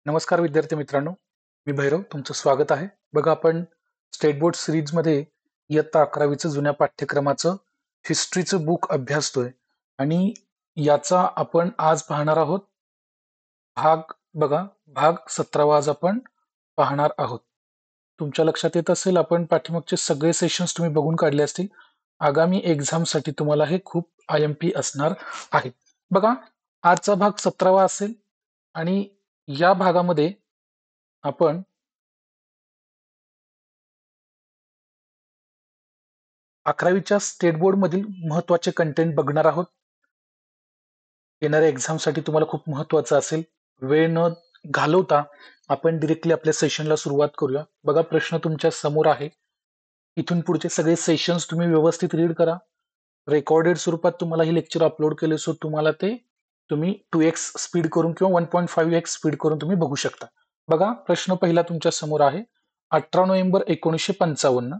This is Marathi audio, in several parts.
नमस्कार विद्यार्थी मित्रांनो, मी भैरव तुमचं स्वागत आहे. बघा आपण स्टेट बोर्ड सीरीजमध्ये इयत्ता 11वीचं जुन्या पाठ्यक्रमाचं हिस्ट्रीचं बुक अभ्यासतोय आणि याचा आपण आज पाहणार आहोत भाग बघा भाग 17वा आज आपण पाहणार आहोत. तुमच्या लक्षात येत असेल आपण पाठीमागचे सगळे सेशन्स तुम्ही बघून काढले असतील. आगामी एक्झामसाठी तुम्हाला हे खूप IMP असणार आहे. बघा आजचा भाग 17वा असेल आणि या भागामध्ये आपण 11वीच्या स्टेट बोर्ड मधील महत्वाचे कंटेंट बघणार आहोत. येणाऱ्या एक्झामसाठी तुम्हाला खूप महत्वाचं असेल. वेळ न घालवता आपण डिरेक्टली आपल्या सेशनला सुरुवात करूया. बघा प्रश्न तुमच्या समोर आहे. इथून पुढचे सगळे सेशन्स तुम्ही व्यवस्थित रीड करा. रेकॉर्डेड स्वरूपात तुम्हाला हे लेक्चर अपलोड केले, सो तुम्हाला ते तुम्ही 2x स्पीड करून किंवा 1.5x स्पीड करून तुम्ही बघू शकता. बघा प्रश्न पहिला तुमच्या समोर आहे. 18 नोव्हेंबर 1955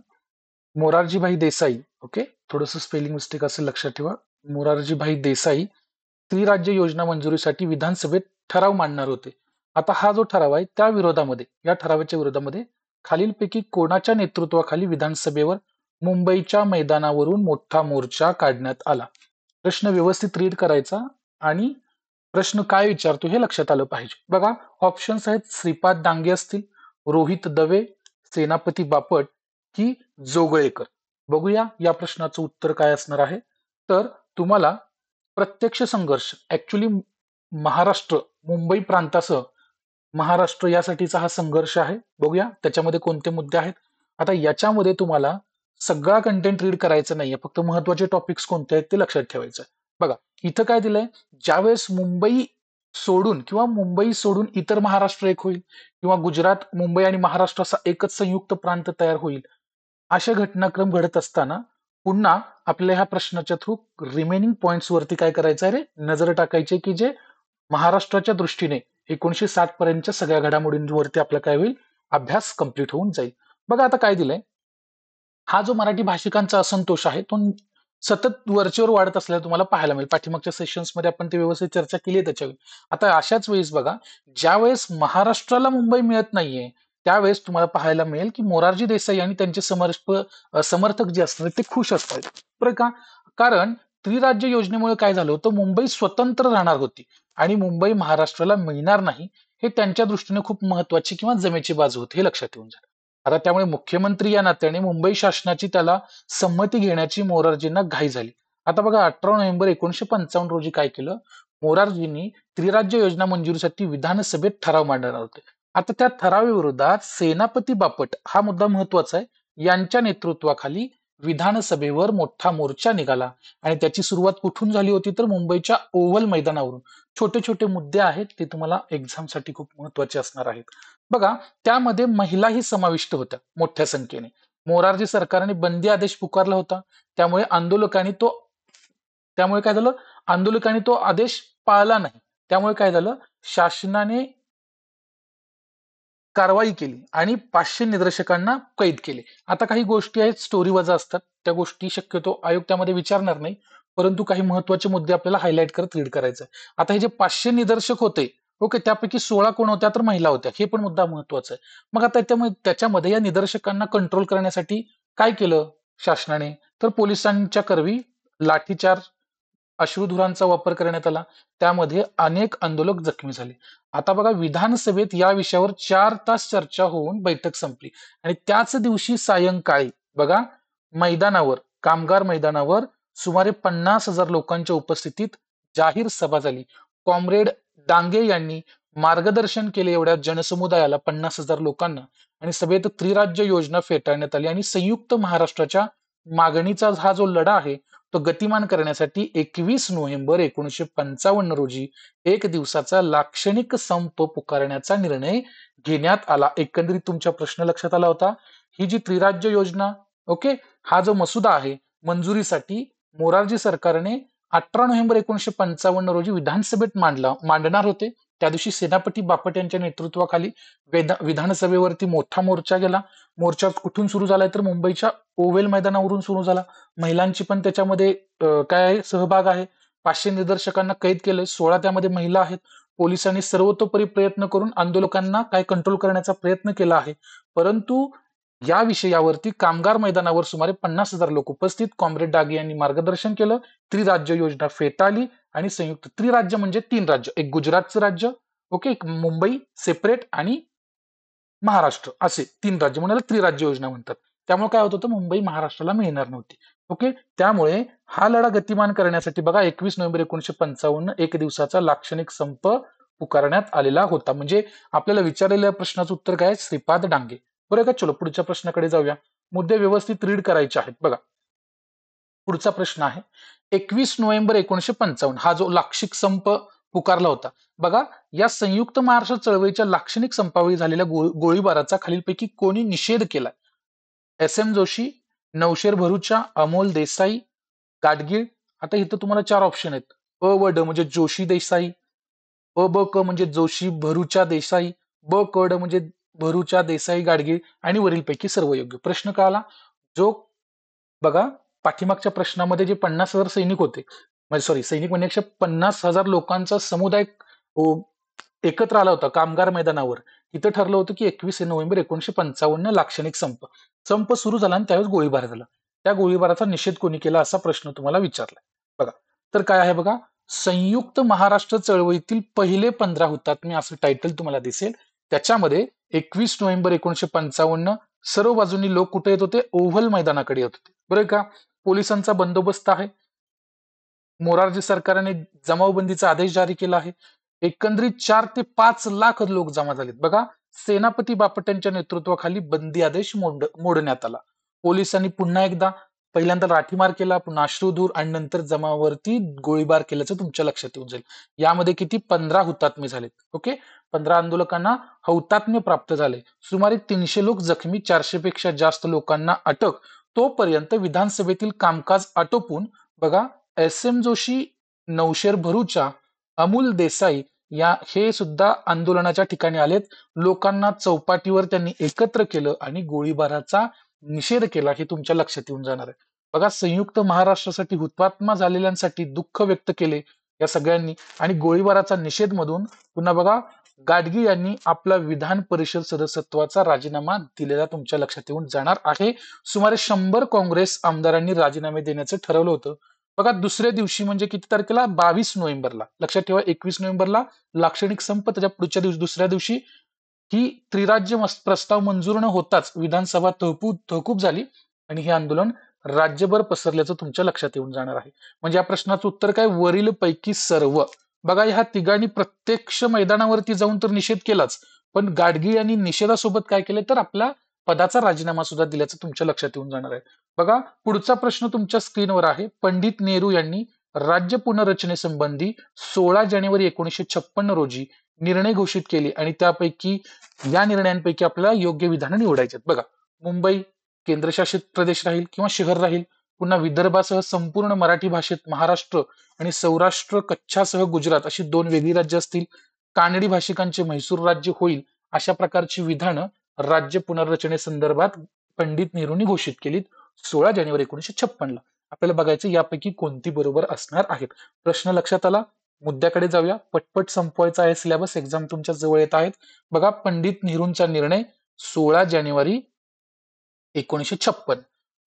मोरारजीभाई देसाई, ओके, थोडंसं स्पेलिंग मिस्टेक असेल लक्षात ठेवा. मोरारजीभाई देसाई त्रिराज्य योजना मंजुरीसाठी विधानसभेत ठराव मांडणार होते. आता हा जो ठराव आहे त्या विरोधामध्ये, या ठरावाच्या विरोधामध्ये खालीलपैकी कोणाच्या नेतृत्वाखाली विधानसभेवर मुंबईच्या मैदानावरून मोठा मोर्चा काढण्यात आला? प्रश्न व्यवस्थित रीड करायचा आणि प्रश्न काय विचारतो हे लक्षात आलं पाहिजे. बघा ऑप्शन्स आहेत, श्रीपाद डांगे असतील, रोहित दवे, सेनापती बापट की जोगळेकर. बघूया या प्रश्नाचं उत्तर काय असणार आहे. तर तुम्हाला प्रत्यक्ष संघर्ष ऍक्च्युली महाराष्ट्र मुंबई प्रांतासह महाराष्ट्र यासाठीचा हा संघर्ष आहे. बघूया त्याच्यामध्ये कोणते मुद्दे आहेत. आता याच्यामध्ये तुम्हाला सगळा कंटेंट रीड करायचा नाहीये, फक्त महत्वाचे टॉपिक्स कोणते आहेत ते लक्षात ठेवायचं. बघा इथं काय दिलंय, ज्यावेळेस मुंबई सोडून किंवा मुंबई सोडून इतर महाराष्ट्र एक होईल किंवा गुजरात मुंबई आणि महाराष्ट्र असा एकच संयुक्त प्रांत तयार होईल, अशा घटनाक्रम घडत असताना पुन्हा आपल्या ह्या प्रश्नाच्या थ्रू रिमेनिंग पॉइंट्स वरती काय करायचं आहे रे, नजर टाकायची की जे महाराष्ट्राच्या दृष्टीने 1960 पर्यंतच्या सगळ्या घडामोडींवरती आपला काय होईल, अभ्यास कंप्लीट होऊन जाईल. बघा आता काय दिलंय, हा जो मराठी भाषिकांचा असंतोष आहे तो सतत वरचेवर वाढत असलेला तुम्हाला पाहायला मिळेल. पाठीमागच्या सेशन्समध्ये आपण ते व्यवस्थित चर्चा केली आहे त्याच्यावर. आता अशाच वेळेस बघा, ज्या वेळेस महाराष्ट्राला मुंबई मिळत नाहीये त्यावेळेस तुम्हाला पाहायला मिळेल की मोरारजी देसाई आणि त्यांचे समर्थक जे असतात ते खुश असतात. बरं का? कारण त्रिराज्य योजनेमुळे काय झालं होतं, मुंबई स्वतंत्र राहणार होती आणि मुंबई महाराष्ट्राला मिळणार नाही हे त्यांच्या दृष्टीने खूप महत्वाची किंवा जमेची बाजू होती, हे लक्षात ठेवून जा. आता त्यामुळे मुख्यमंत्री या नात्याने मुंबई शासनाची त्याला संमती घेण्याची मोरारजींना घाई झाली. आता बघा 18 नोव्हेंबर 1955 रोजी काय केलं, मोरारजींनी त्रिराज्य योजना मंजुरीसाठी विधानसभेत ठराव मांडणार होते. आता त्या ठरावाविरोधात सेनापती बापट, हा मुद्दा महत्वाचा आहे, यांच्या नेतृत्वाखाली विधानसभेवर मोठा मोर्चा निघाला आणि त्याची सुरुवात कुठून झाली होती तर मुंबईच्या ओव्हल मैदानावरून. छोटे छोटे मुद्दे आहेत ते तुम्हाला एक्झामसाठी खूप महत्वाचे असणार आहेत. बघा त्यामध्ये महिलाही समाविष्ट होत्या मोठ्या संख्येने. मोरारजी सरकारने बंदी आदेश पुकारला होता, त्यामुळे त्यामुळे काय झालं, आंदोलकांनी तो आदेश पाळला नाही. त्यामुळे काय झालं, शासनाने कारवाई केली आणि 500 निदर्शकांना कैद केले. आता काही गोष्टी आहेत स्टोरी वजा असतात, त्या गोष्टी शक्यतो आयोग त्यामध्ये विचारणार नाही, परंतु काही महत्वाचे मुद्दे आपल्याला हायलाईट करत रीड करायचं. आता हे जे 500 निदर्शक होते, ओके, त्यापैकी 16 कोण होत्या तर महिला होत्या, हे पण मुद्दा महत्वाचा आहे. मग आता त्याच्यामध्ये या निदर्शकांना कंट्रोल करण्यासाठी काय केलं शासनाने, तर पोलिसांच्या करवी लाठीचार्ज, अश्रुधुरांचा वापर करण्यात आला. त्यामध्ये अनेक आंदोलक जखमी झाले. आता बघा विधानसभेत या विषयावर 4 तास चर्चा होऊन बैठक संपली आणि त्याच दिवशी सायंकाळी बघा मैदानावर, कामगार मैदानावर सुमारे 50,000 लोकांच्या उपस्थितीत जाहीर सभा झाली. कॉम्रेड डांगे यांनी मार्गदर्शन केले एवढ्या जनसमुदायाला, 50,000 लोकांना, आणि सभेत त्रिराज्य योजना फेटाळण्यात आली आणि संयुक्त महाराष्ट्राच्या मागणीचा हा जो लढा आहे तो गतिमान करण्यासाठी 21 नोव्हेंबर 1955 रोजी एक दिवसाचा लाक्षणिक संप पुकारण्याचा निर्णय घेण्यात आला. एकंदरीत तुमच्या प्रश्न लक्षात आला होता. ही जी त्रिराज्य योजना, ओके, हा जो मसुदा आहे मंजुरीसाठी मोरारजी सरकारने 18 नोव्हेंबर 1955 रोजी विधानसभेत मांडणार होते. त्या दिवशी सेनापती बापट यांच्या नेतृत्वाखाली विधानसभेवरती मोठा मोर्चा गेला. मोर्चा कुठून सुरू झालाय तर मुंबईच्या ओव्हल मैदानावरून सुरू झाला. महिलांची पण त्याच्यामध्ये काय आहे, सहभाग आहे. 500 निदर्शकांना कैद केलंय, 16 त्यामध्ये महिला आहेत. पोलिसांनी सर्वतोपरी प्रयत्न करून आंदोलकांना काय कंट्रोल करण्याचा प्रयत्न केला आहे. परंतु या विषयावरती कामगार मैदानावर सुमारे 50,000 लोक उपस्थित. कॉम्रेड डागे यांनी मार्गदर्शन केलं. त्रिराज्य योजना फेटाळली आणि संयुक्त त्रिराज्य म्हणजे 3 राज्य, एक गुजरातचं राज्य, ओके, एक मुंबई सेपरेट आणि महाराष्ट्र असे 3 राज्य म्हणाला त्रिराज्य योजना म्हणतात. त्यामुळे काय होत होतं, मुंबई महाराष्ट्राला मिळणार नव्हती. ओके, त्यामुळे हा लढा गतिमान करण्यासाठी बघा 21 नोव्हेंबर 1955 एक दिवसाचा लाक्षणिक संप पुकारण्यात आलेला होता. म्हणजे आपल्याला विचारलेल्या प्रश्नाचं उत्तर काय, श्रीपाद डांगे. बरं का, चलो पुढच्या प्रश्नाकडे जाऊया. मुद्दे व्यवस्थित रीड करायचे आहेत. बघा पुढचा प्रश्न आहे, 21 नोव्हेंबर 1955 हा जो लाक्षणिक संप पुकारला होता, बघा या संयुक्त महाराष्ट्र चळवळीच्या लाक्षणिक संपावेळी झालेल्या गोळीबाराचा खालीलपैकी कोणी निषेध केला? एस.एम. जोशी, नौशेर भरूचा, अमोल देसाई, गाडगीळ. आता इथं तुम्हाला 4 ऑप्शन आहेत. अ व ड म्हणजे जोशी देसाई, अ ब क म्हणजे जोशी भरूचा देसाई, ब क ड म्हणजे भरूचा देसाई गाडगीळ आणि वरीलपैकी सर्व योग्य. प्रश्न कळाला? जो बघा पाठीमागच्या प्रश्नामध्ये जे 50,000 सैनिक होते, म्हणजे सॉरी सैनिक म्हणण्यापेक्षा 50,000 लोकांचा समुदाय एकत्र आला होता कामगार मैदानावर. तिथं ठरलं होतं की 21 नोव्हेंबर 1955 लाक्षणिक संप सुरू झाला आणि त्यावेळेस गोळीबार झाला. त्या गोळीबाराचा निषेध कोणी केला असा प्रश्न तुम्हाला विचारला. बघा तर काय आहे, बघा संयुक्त महाराष्ट्र चळवळीतील पहिले 15 हुतात्मे असं टायटल तुम्हाला दिसेल. त्याच्यामध्ये 21 नोव्हेंबर 1955 सर्व बाजूंनी लोक कुठे येत होते, ओव्हल मैदानाकडे येत होते. बरं का, पोलिसांचा बंदोबस्त आहे. मोरारजी सरकारने जमावबंदीचा आदेश जारी केला आहे. एकंदरीत 4 ते 5 लाख लोक जमा झालेत. बघा सेनापती बापट नेतृत्वाखाली बंदी आदेश मोडण्यात आला. पोलिसांनी पुन्हा एकदा पहिल्यांदा लाठीमार केला, पुन्हा अश्रुधूर आणि नंतर जमावावरती गोळीबार केल्याचं तुमच्या लक्षात येऊन जाईल. यामध्ये किती 15 हुतात्मे झालेत. ओके, 15 आंदोलकांना हौतात्म्य प्राप्त झाले. सुमारे 300 लोक जखमी, 400 पेक्षा जास्त लोकांना अटक. तोपर्यंत विधानसभेतील कामकाज आटोपून बघा एस.एम. जोशी, नौशेर भरूचा, अमोल देसाई हे सुद्धा आंदोलनाच्या ठिकाणी आलेत. लोकांना चौपाटीवर त्यांनी एकत्र केलं आणि गोळीबाराचा निषेध केला, हे तुमच्या लक्षात येऊन जाणार आहे. बघा संयुक्त महाराष्ट्रासाठी हुतात्मा झालेल्यांसाठी दुःख व्यक्त केले या सगळ्यांनी आणि गोळीबाराचा निषेध मधून पुन्हा बघा गाडगी यांनी आपला विधान परिषद सदस्यत्वाचा राजीनामा दिलेला तुमच्या लक्षात येऊन जाणार आहे. सुमारे 100 काँग्रेस आमदारांनी राजीनामे देण्याचं ठरवलं होतं. बघा दुसऱ्या दिवशी म्हणजे किती तारखेला, 22 नोव्हेंबरला, लक्षात ठेवा 21 नोव्हेंबरला लाक्षणिक संप, त्याच्या पुढच्या दिवशी दुसऱ्या दिवशी ही त्रिराज्य प्रस्ताव मंजूर न होताच विधानसभा तहकूब झाली आणि हे आंदोलन राज्यभर पसरल्याचं तुमच्या लक्षात येऊन जाणार आहे. म्हणजे या प्रश्नाचं उत्तर काय, वरील पैकी सर्व. बघा ह्या तिघांनी प्रत्यक्ष मैदानावरती जाऊन तर निषेध केलाच, पण गाडगी यांनी निषेधासोबत काय केलं तर आपला पदाचा राजीनामा सुद्धा दिल्याचं तुमच्या लक्षात येऊन जाणार आहे. बघा पुढचा प्रश्न तुमच्या स्क्रीनवर आहे. पंडित नेहरू यांनी राज्य पुनर्रचनेसंबंधी 16 जानेवारी 1956 रोजी निर्णय घोषित केले आणि त्यापैकी या निर्णयांपैकी आपल्याला योग्य विधानं निवडायची आहेत. बघा मुंबई केंद्रशासित प्रदेश राहील किंवा शहर राहील, पुन्हा विदर्भासह संपूर्ण मराठी भाषेत महाराष्ट्र आणि सौराष्ट्र कच्छासह गुजरात अशी 2 वेगळी राज्य असतील, कानडी भाषिकांचे म्हैसूर राज्य होईल, अशा प्रकारची विधानं राज्य पुनर्रचनेसंदर्भात पंडित नेहरूंनी घोषित केलीत 16 जानेवारी 1956 ला. आपल्याला बघायचं यापैकी कोणती बरोबर असणार आहेत. प्रश्न लक्षात आला? मुद्द्याकडे जाऊया. पटपट संपवायचा आहे सिलेबस, एक्झाम तुमच्या जवळ येत आहेत. बघा पंडित नेहरूंचा निर्णय 16 जानेवारी 1956,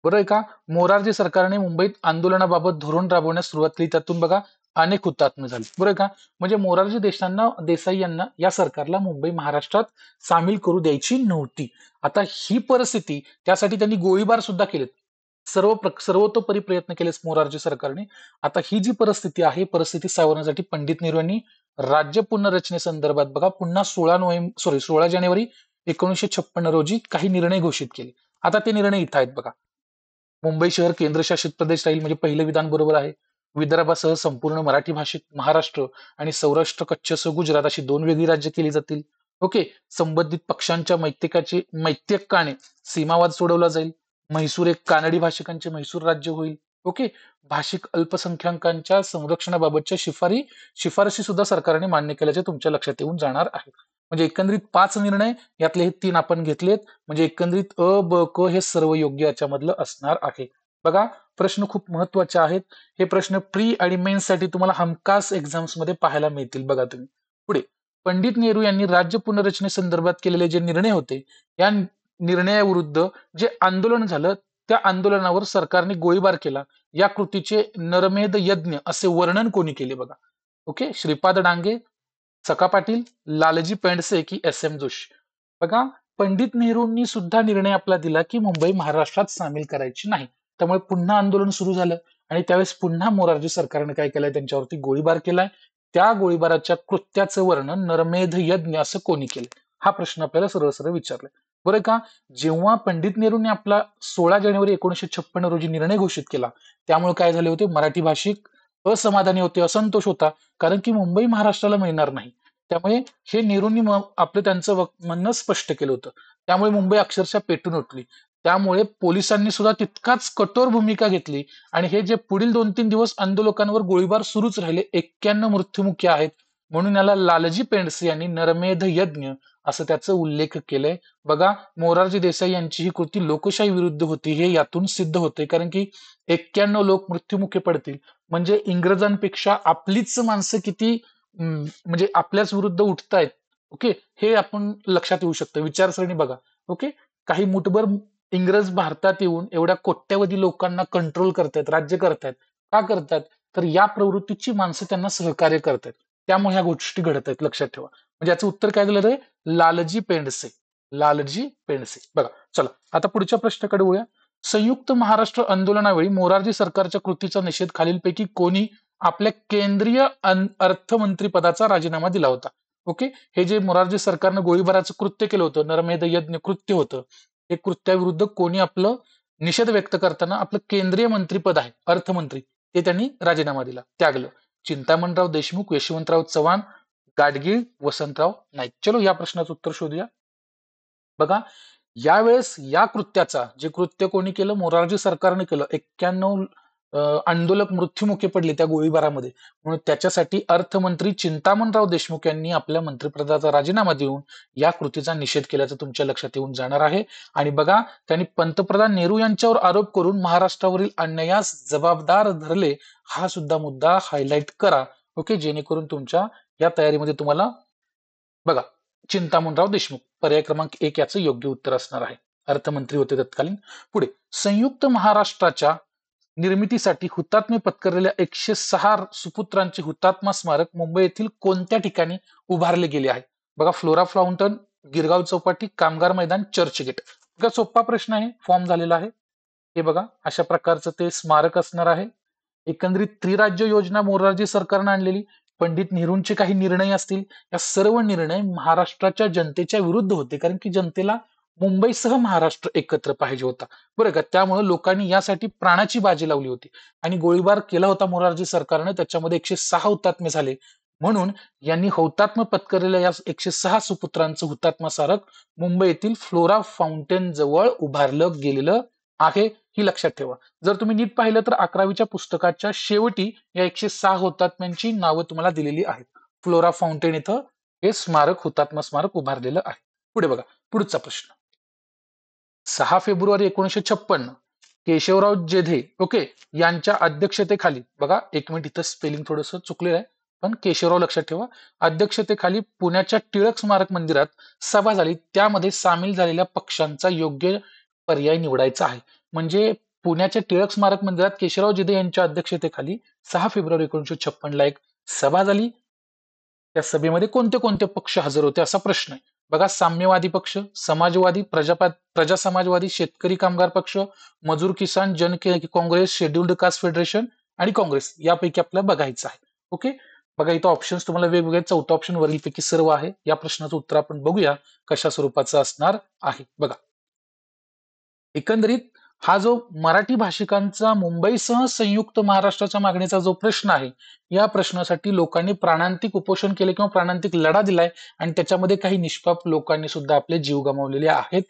बरोबर आहे का. मोरारजी सरकारने मुंबईत आंदोलनाबाबत धोरण राबवण्यास सुरुवात केली, त्यातून बघा अनेक हुतात्मे झाले, बरोबर आहे का. म्हणजे मोरारजी देसाई यांना या सरकारला मुंबई महाराष्ट्रात सामील करू द्यायची नव्हती. आता ही परिस्थिती, त्यासाठी त्यांनी गोळीबार सुद्धा केलेत, सर्वतोपरी प्रयत्न केलेच मोरारजी सरकारने. आता ही जी परिस्थिती आहे, परिस्थिती सावरण्यासाठी पंडित नेहरू यांनी राज्य पुनर्रचनेसंदर्भात बघा पुन्हा 16 जानेवारी 1956 रोजी काही निर्णय घोषित केले. आता ते निर्णय इथं आहेत बघा. मुंबई शहर केंद्रशासित प्रदेश राहील, म्हणजे पहिलं विधान बरोबर आहे. विदर्भासह संपूर्ण मराठी भाषिक महाराष्ट्र आणि सौराष्ट्र कच्छसह गुजरात अशी 2 वेगळी राज्य केली जातील. ओके, संबंधित पक्षांच्या मैत्रिकाने सीमावाद सोडवला जाईल. म्हैसूर एक कानडी भाषिकांचे म्हैसूर राज्य होईल. ओके, भाषिक अल्पसंख्याकांच्या संरक्षणाबाबतच्या शिफारशी सुद्धा सरकारने मान्य केल्याचे तुमच्या लक्षात येऊन जाणार आहे. म्हणजे एकंदरीत 5 निर्णय, यातले हे 3 आपण घेतलेत. म्हणजे एकंदरीत अ ब क हे सर्व योग्य याच्यामधलं असणार आहे. बघा, प्रश्न खूप महत्वाचे आहेत. हे प्रश्न प्री आणि मेन्स साठी तुम्हाला हमखास एक्झाम्स मध्ये पाहायला मिळतील. बघा तुम्ही पुढे, पंडित नेहरू यांनी राज्य पुनर्रचनेसंदर्भात केलेले जे निर्णय होते, या निर्णयाविरुद्ध जे आंदोलन झालं, त्या आंदोलनावर सरकारने गोळीबार केला. या कृतीचे नरमेध यज्ञ असे वर्णन कोणी केले? बघा, ओके, श्रीपाद डांगे, सखा पाटील, लालजी पेंडसे की एस.एम. जोशी? बघा, पंडित नेहरूंनी सुद्धा निर्णय आपला दिला की मुंबई महाराष्ट्रात सामील करायची नाही. त्यामुळे पुन्हा आंदोलन सुरू झालं आणि त्यावेळेस पुन्हा मोरारजी सरकारने काय केलंय, त्यांच्यावरती गोळीबार केलाय. त्या गोळीबाराच्या कृत्याचं वर्णन नरमेध यज्ञ असं कोणी केलं? हा प्रश्न आपल्याला सरळ सरळ विचारलाय. बरं का, जेव्हा पंडित नेहरूंनी आपला 16 जानेवारी 1956 रोजी निर्णय घोषित केला, त्यामुळे काय झाले होते, मराठी भाषिक असमाधानी होते, असंतोष होता, कारण की मुंबई महाराष्ट्राला मिळणार नाही. त्यामुळे हे नेहरूंनी आपलं त्यांचं म्हणणं स्पष्ट केलं होतं. त्यामुळे मुंबई अक्षरशः पेटून उठली. त्यामुळे पोलिसांनी सुद्धा तितकाच कठोर भूमिका घेतली आणि हे जे पुढील 2-3 दिवस आंदोलकांवर गोळीबार सुरूच राहिले, 91 मृत्युमुखी आहेत. म्हणून याला लालजी पेंडसे यांनी नरमेध यज्ञ असं त्याचा उल्लेख केलंय. बघा, मोरारजी देसाई यांची ही कृती लोकशाही विरुद्ध होती, हे यातून सिद्ध होते. कारण की 91 लोक मृत्युमुखी पडतील म्हणजे इंग्रजांपेक्षा आपलीच माणसं किती म्हणजे आपल्याच विरुद्ध उठतायत. ओके, हे आपण लक्षात येऊ शकतं. विचारसरणी बघा. ओके, काही मुठभर इंग्रज भारतात येऊन एवढ्या कोट्यावधी लोकांना कंट्रोल करतायत, राज्य करतायत. का करतात? तर या प्रवृत्तीची माणसं त्यांना सहकार्य करतायत. त्यामुळे ह्या गोष्टी घडत आहेत, लक्षात ठेवा. म्हणजे याचं उत्तर काय दिलं रे? लालजी पेंडसे. लालजी पेंडसे. बघा, चला आता पुढच्या प्रश्नाकडे वळूया. संयुक्त महाराष्ट्र आंदोलनावेळी मोरारजी सरकारच्या कृतीचा निषेध खालीलपैकी कोणी आपल्या केंद्रीय अर्थमंत्री पदाचा राजीनामा दिला होता? ओके, हे जे मोरारजी सरकारनं गोळीबाराचं कृत्य केलं होतं, नरमेध यज्ञ कृत्य होतं, हे कृत्याविरुद्ध कोणी आपलं निषेध व्यक्त करताना आपलं केंद्रीय मंत्रीपद आहे, अर्थमंत्री, ते त्यांनी राजीनामा दिला, त्यागलं. चिंतामणराव देशमुख, यशवंतराव चव्हाण, गाडगीळ, वसंतराव नाईक. चलो या प्रश्नाचं उत्तर शोधूया. बघा, यावेळेस या कृत्याचा, जे कृत्य कोणी केलं, मोरारजी सरकारने केलं, 91 आंदोलक मृत्युमुखी पडले त्या गोळीबारामध्ये. म्हणून त्याच्यासाठी अर्थमंत्री चिंतामणराव देशमुख यांनी आपल्या मंत्रिपदाचा राजीनामा देऊन या कृतीचा निषेध केल्याचं तुमच्या लक्षात येऊन जाणार आहे. आणि बघा, त्यांनी पंतप्रधान नेहरू यांच्यावर आरोप करून महाराष्ट्रावरील अन्यायास जबाबदार धरले, हा सुद्धा मुद्दा हायलाइट करा. ओके, जेणेकरून तुमच्या या तयारीमध्ये तुम्हाला बघा, चिंतामणराव देशमुख पर्याय क्रमांक 1 याचं योग्य उत्तर असणार आहे. अर्थमंत्री होते तत्कालीन. पुढे, संयुक्त महाराष्ट्राच्या निर्मितीसाठी हुतात्मे पत्करलेल्या 106 सुपुत्रांचे हुतात्मा स्मारक मुंबई येथील कोणत्या ठिकाणी उभारले गेले आहे? बघा, फ्लोरा फाउंटन, गिरगाव चौपाटी, कामगार मैदान, चर्चगेट. बघा, सोपा प्रश्न आहे, फॉर्म झालेला आहे. हे बघा, अशा प्रकारचं ते स्मारक असणार आहे. एकंदरीत त्रिराज्य योजना मोरारजी सरकारनं आणलेली, पंडित नेहरूंचे काही निर्णय असतील, या सर्व निर्णय महाराष्ट्राच्या जनतेच्या विरुद्ध होते, कारण की जनतेला मुंबईसह महाराष्ट्र एकत्र पाहिजे होता, बरं का. त्यामुळे लोकांनी यासाठी प्राणाची बाजी लावली होती आणि गोळीबार केला होता मोरारजी सरकारने. त्याच्यामध्ये 106 हुतात्मे झाले. म्हणून यांनी हुतात्मा पत्करलेल्या या 106 सुपुत्रांचं हुतात्मा स्मारक मुंबई येथील फ्लोरा फाउंटेन जवळ उभारलं गेलेलं आहे, ही लक्षात ठेवा. जर तुम्ही नीट पाहिलं तर 11वीच्या पुस्तकाच्या शेवटी या 106 हुतात्म्यांची नावं तुम्हाला दिलेली आहेत. फ्लोरा फाउंटेन इथं हे स्मारक, हुतात्मा स्मारक उभारलेलं आहे. पुढे बघा, पुढचा प्रश्न. 6 फेब्रुवारी 1956 केशवराव जेधे, ओके, यांच्या अध्यक्षतेखाली, बघा एक मिनिट, इथं स्पेलिंग थोडंसं चुकलेलं आहे, पण केशवराव लक्षात ठेवा. अध्यक्षतेखाली पुण्याच्या टिळक स्मारक मंदिरात सभा झाली. त्यामध्ये सामील झालेल्या पक्षांचा योग्य पर्याय निवडायचा आहे. म्हणजे पुण्याच्या टिळक स्मारक मंदिरात केशवराव जेधे यांच्या अध्यक्षतेखाली 6 फेब्रुवारी 1956 एक सभा झाली. त्या सभेमध्ये कोणते कोणते पक्ष हजर होते असा प्रश्न आहे. बघा, साम्यवादी पक्ष, समाजवादी, प्रजा समाजवादी, शेतकरी कामगार पक्ष, मजूर किसान जन काँग्रेस, शेड्युल्ड कास्ट फेडरेशन आणि काँग्रेस, यापैकी आपल्याला बघायचं आहे. ओके, बघा इथं ऑप्शन्स तुम्हाला वेगवेगळे, चौथा ऑप्शन वरीलपैकी सर्व आहे. या प्रश्नाचं उत्तर आपण बघूया कशा स्वरूपाचं असणार आहे. बघा, एकंदरीत हा जो मराठी भाषिकांचा मुंबईसह संयुक्त महाराष्ट्राच्या मागणीचा जो प्रश्न आहे, या प्रश्नासाठी लोकांनी प्राणांतिक उपोषण केले किंवा प्राणांतिक लढा दिलाय आणि त्याच्यामध्ये काही निष्पाप लोकांनी सुद्धा आपले जीव गमावलेले आहेत.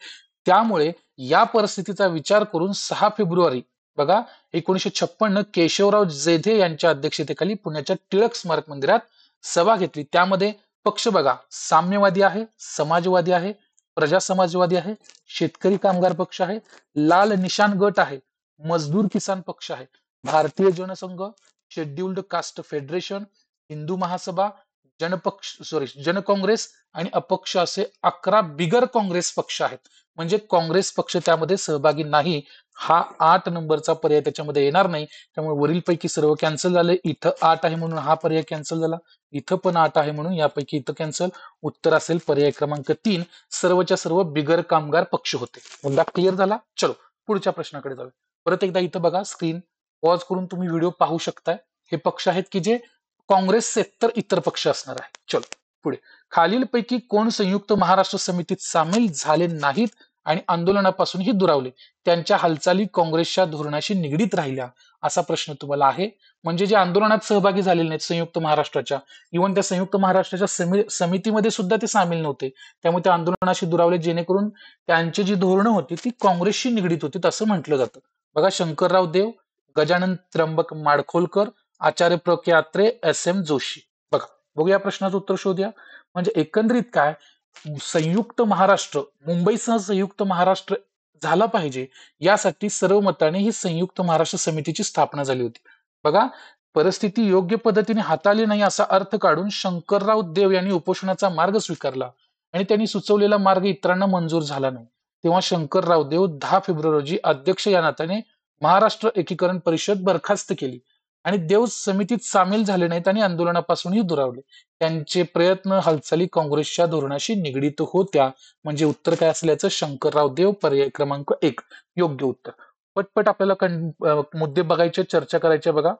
त्यामुळे या परिस्थितीचा विचार करून 6 फेब्रुवारी बघा 1956 केशवराव जेधे यांच्या अध्यक्षतेखाली पुण्याच्या टिळक स्मारक मंदिरात सभा घेतली. त्यामध्ये पक्ष बघा, साम्यवादी आहे, समाजवादी आहे, प्रजा समाजवादी आहे, शेतकरी कामगार पक्ष आहे, लाल निशाण गट आहे, मजदूर किसान पक्ष आहे, Bharatiya Jansangh, scheduled caste federation, Hindu Mahasabha, Jan Congress आणि अपक्ष असे 11 बिगर काँग्रेस पक्ष आहेत. म्हणजे काँग्रेस पक्ष त्यामध्ये सहभागी नाही. हा 8 नंबरचा पर्याय त्याच्यामध्ये येणार नाही. त्यामुळे वरीलपैकी सर्व कॅन्सल झाले. इथं 8 आहे म्हणून हा पर्याय कॅन्सल झाला. इथं पण 8 आहे म्हणून यापैकी इथं कॅन्सल. उत्तर असेल पर्याय क्रमांक 3, सर्वच्या सर्व बिगर कामगार पक्ष होते. मुद्दा क्लिअर झाला. चलो पुढच्या प्रश्नाकडे जाऊया. परत एकदा इथं बघा, स्क्रीन पॉज करून तुम्ही व्हिडिओ पाहू शकताय. हे पक्ष आहेत की जे काँग्रेससेतर इतर पक्ष असणार आहे. चलो पुढे. खालीलपैकी कोण संयुक्त महाराष्ट्र समितीत सामील झाले नाहीत आणि आंदोलनापासूनही दुरावले, त्यांच्या हालचाली काँग्रेसच्या धोरणाशी निगडीत राहिल्या, असा प्रश्न तुम्हाला आहे. म्हणजे जे आंदोलनात सहभागी झालेले नाहीत संयुक्त महाराष्ट्राच्या, इव्हन त्या संयुक्त महाराष्ट्राच्या समितीमध्ये सुद्धा ते सामील नव्हते, त्यामुळे त्या आंदोलनाशी दुरावले, जेणेकरून त्यांची जी धोरणं होती ती काँग्रेसशी निगडीत होती असं म्हटलं जातं. बघा, शंकरराव देव, गजानन त्र्यंबक माडखोलकर, आचार्य प्र के अत्रे, एस एम जोशी. बघा, बघूया प्रश्नाचं उत्तर शोधूया. म्हणजे एकंदरीत काय, संयुक्त महाराष्ट्र, मुंबईसह संयुक्त महाराष्ट्र झाला पाहिजे यासाठी सर्व मताने ही संयुक्त महाराष्ट्र समितीची स्थापना झाली होती. बघा, परिस्थिती योग्य पद्धतीने हाताळली नाही असा अर्थ काढून शंकरराव देव यांनी उपोषणाचा मार्ग स्वीकारला आणि त्यांनी सुचवलेला मार्ग इतरांना मंजूर झाला नाही. तेव्हा शंकरराव देव 10 फेब्रुवारी रोजी अध्यक्ष या नात्याने महाराष्ट्र एकीकरण परिषद बरखास्त केली आणि देव समितीत सामील झाले नाहीत आणि आंदोलनापासूनही दुरावले. त्यांचे प्रयत्न, हालचाली काँग्रेसच्या धोरणाशी निगडीत होत्या. म्हणजे उत्तर काय असल्याचं, शंकरराव देव, पर्याय क्रमांक 1 योग्य उत्तर. पटपट आपल्याला मुद्दे बघायचे, चर्चा करायच्या. बघा,